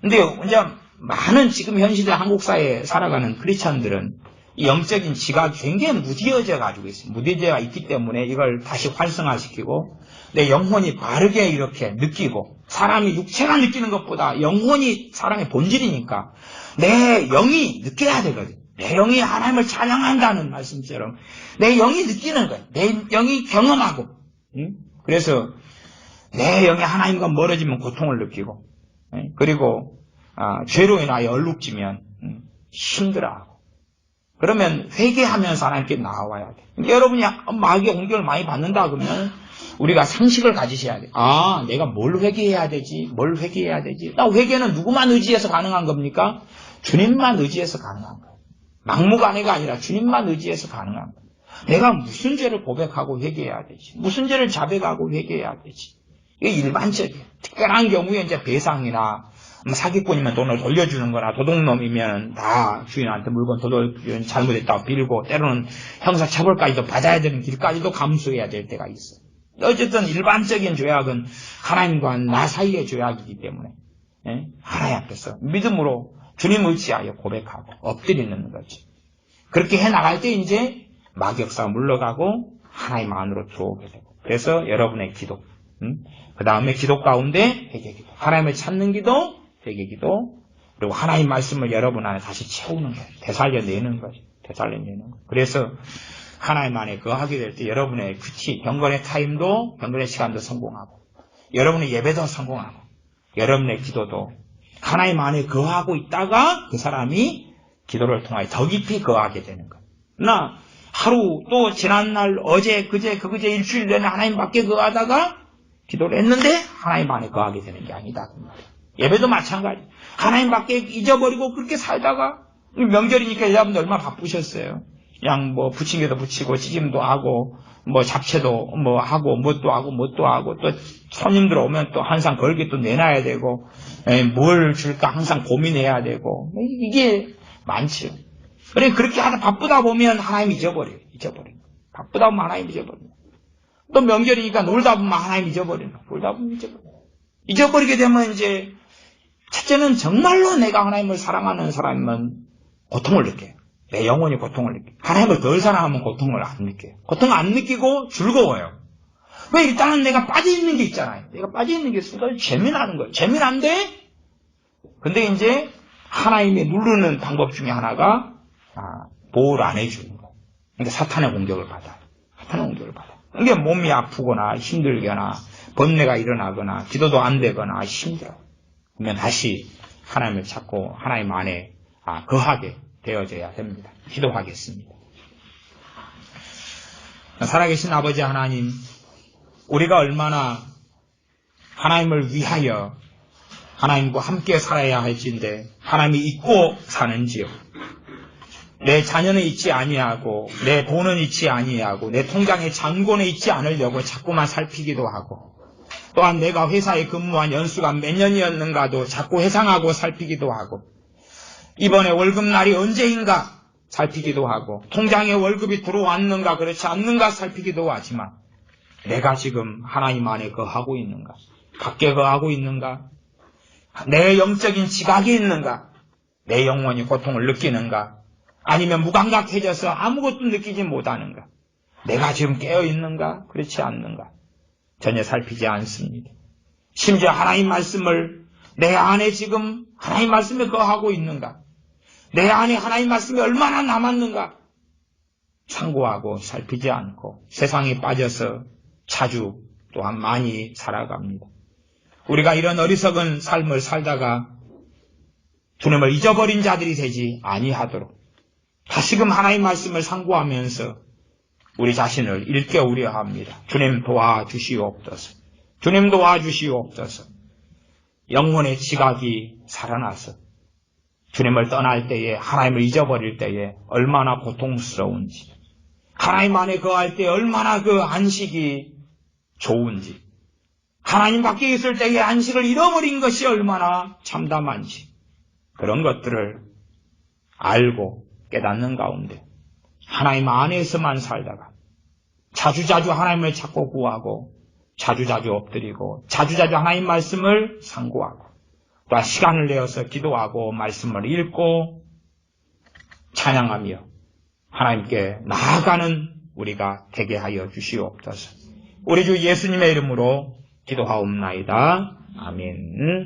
근데 이제 많은 지금 현 시대 한국 사회에 살아가는 크리스천들은 이 영적인 지각이 굉장히 무뎌져 가지고 있어요. 무뎌져 있기 때문에 이걸 다시 활성화시키고 내 영혼이 바르게 이렇게 느끼고 사람이 육체가 느끼는 것보다 영혼이 사람의 본질이니까 내 영이 느껴야 되거든. 내 영이 하나님을 찬양한다는 말씀처럼 내 영이 느끼는 거예요. 내 영이 경험하고 그래서 내 영이 하나님과 멀어지면 고통을 느끼고 그리고 죄로 인하여 얼룩지면 힘들어하고 그러면 회개하면서 하나님께 나와야 돼. 여러분이 마귀의 공격을 많이 받는다 그러면 우리가 상식을 가지셔야 돼. 내가 뭘 회개해야 되지? 뭘 회개해야 되지? 나 회개는 누구만 의지해서 가능한 겁니까? 주님만 의지해서 가능한 거예요. 막무가내가 아니라 주님만 의지해서 가능한 거예요. 내가 무슨 죄를 고백하고 회개해야 되지? 무슨 죄를 자백하고 회개해야 되지? 이게 일반적이에요. 특별한 경우에 이제 배상이나 사기꾼이면 돈을 돌려주는 거나 도둑놈이면 다 주인한테 물건 잘못했다고 빌고 때로는 형사처벌까지도 받아야 되는 길까지도 감수해야 될 때가 있어요. 어쨌든 일반적인 죄악은 하나님과 나 사이의 죄악이기 때문에 하나님 앞에서 믿음으로 주님 의지하여 고백하고 엎드리는 거지. 그렇게 해나갈 때 이제 마귀역사가 물러가고 하나님 안으로 들어오게 되고 그래서 여러분의 기도 그 다음에 기도 가운데 회개기도 하나님을 찾는 기도 회개기도 그리고 하나님 말씀을 여러분 안에 다시 채우는 거예요. 되살려내는 거죠. 되살려내는 거. 그래서 하나님 안에 거하게 될 때 여러분의 큐티, 경건의 타임도 경건의 시간도 성공하고 여러분의 예배도 성공하고 여러분의 기도도 하나님 안에 거하고 있다가 그 사람이 기도를 통하여 더 깊이 거하게 되는 거예요. 나 하루 또 지난날 어제 그제 일주일 내내 하나님 밖에 거하다가 기도를 했는데 하나님 안에 거하게 되는 게 아니다. 예배도 마찬가지. 하나님 밖에 잊어버리고 그렇게 살다가 명절이니까 여러분들 얼마나 바쁘셨어요. 그냥 부침개도 부치고 찌짐도 하고 잡채도 하고 뭣도 하고 또 손님들 오면 또 항상 걸게 또 내놔야 되고 뭘 줄까 항상 고민해야 되고 이게 많죠. 그래 그렇게 하다 바쁘다 보면 하나님 잊어버려요. 바쁘다 보면 하나님 잊어버려요. 또 명절이니까 놀다 보면 하나님 잊어버려요. 잊어버리게 되면 이제 첫째는 정말로 내가 하나님을 사랑하는 사람이면 고통을 느껴요. 내 영혼이 고통을 느껴요. 하나님을 덜 사랑하면 고통을 안 느껴요. 고통 안 느끼고 즐거워요. 왜? 일단은 내가 빠져있는 게 있잖아요. 내가 빠져있는 게 있으니까 재미나는 거예요. 재미난데 근데 이제 하나님이 누르는 방법 중에 하나가 보호를 안 해주는 거예요. 그러니까 사탄의 공격을 받아요. 그러니까 몸이 아프거나 힘들거나 번뇌가 일어나거나 기도도 안 되거나 힘들어요. 그러면 다시 하나님을 찾고 하나님 안에 거하게 되어져야 됩니다. 기도하겠습니다. 살아계신 아버지 하나님, 우리가 얼마나 하나님을 위하여 하나님과 함께 살아야 할지인데 하나님이 잊고 사는지요. 내 자녀는 잊지 아니하고 내 돈은 잊지 아니하고 내 통장의 잔고는 잊지 않으려고 자꾸만 살피기도 하고 또한 내가 회사에 근무한 연수가 몇 년이었는가도 자꾸 회상하고 살피기도 하고 이번에 월급날이 언제인가 살피기도 하고 통장에 월급이 들어왔는가 그렇지 않는가 살피기도 하지만 내가 지금 하나님 안에 거하고 있는가 밖에 거하고 있는가 내 영적인 지각이 있는가 내 영혼이 고통을 느끼는가 아니면 무감각해져서 아무것도 느끼지 못하는가 내가 지금 깨어있는가 그렇지 않는가 전혀 살피지 않습니다. 심지어 하나님 말씀을 내 안에 지금 하나님 말씀에 거하고 있는가 내 안에 하나님 말씀이 얼마나 남았는가 참고하고 살피지 않고 세상에 빠져서 자주 또한 많이 살아갑니다. 우리가 이런 어리석은 삶을 살다가 주님을 잊어버린 자들이 되지 아니하도록 다시금 하나님 말씀을 상고하면서 우리 자신을 일깨우려 합니다. 주님 도와주시옵소서. 주님 도와주시옵소서. 영혼의 지각이 살아나서 주님을 떠날 때에 하나님을 잊어버릴 때에 얼마나 고통스러운지 하나님 안에 거할 때 얼마나 그 안식이 좋은지, 하나님 밖에 있을 때의 안식을 잃어버린 것이 얼마나 참담한지, 그런 것들을 알고 깨닫는 가운데 하나님 안에서만 살다가 자주자주 하나님을 찾고 구하고 자주자주 엎드리고 자주자주 하나님 말씀을 상고하고 또 시간을 내어서 기도하고 말씀을 읽고 찬양하며 하나님께 나아가는 우리가 되게 하여 주시옵소서. 우리 주 예수님의 이름으로 기도하옵나이다. 아멘.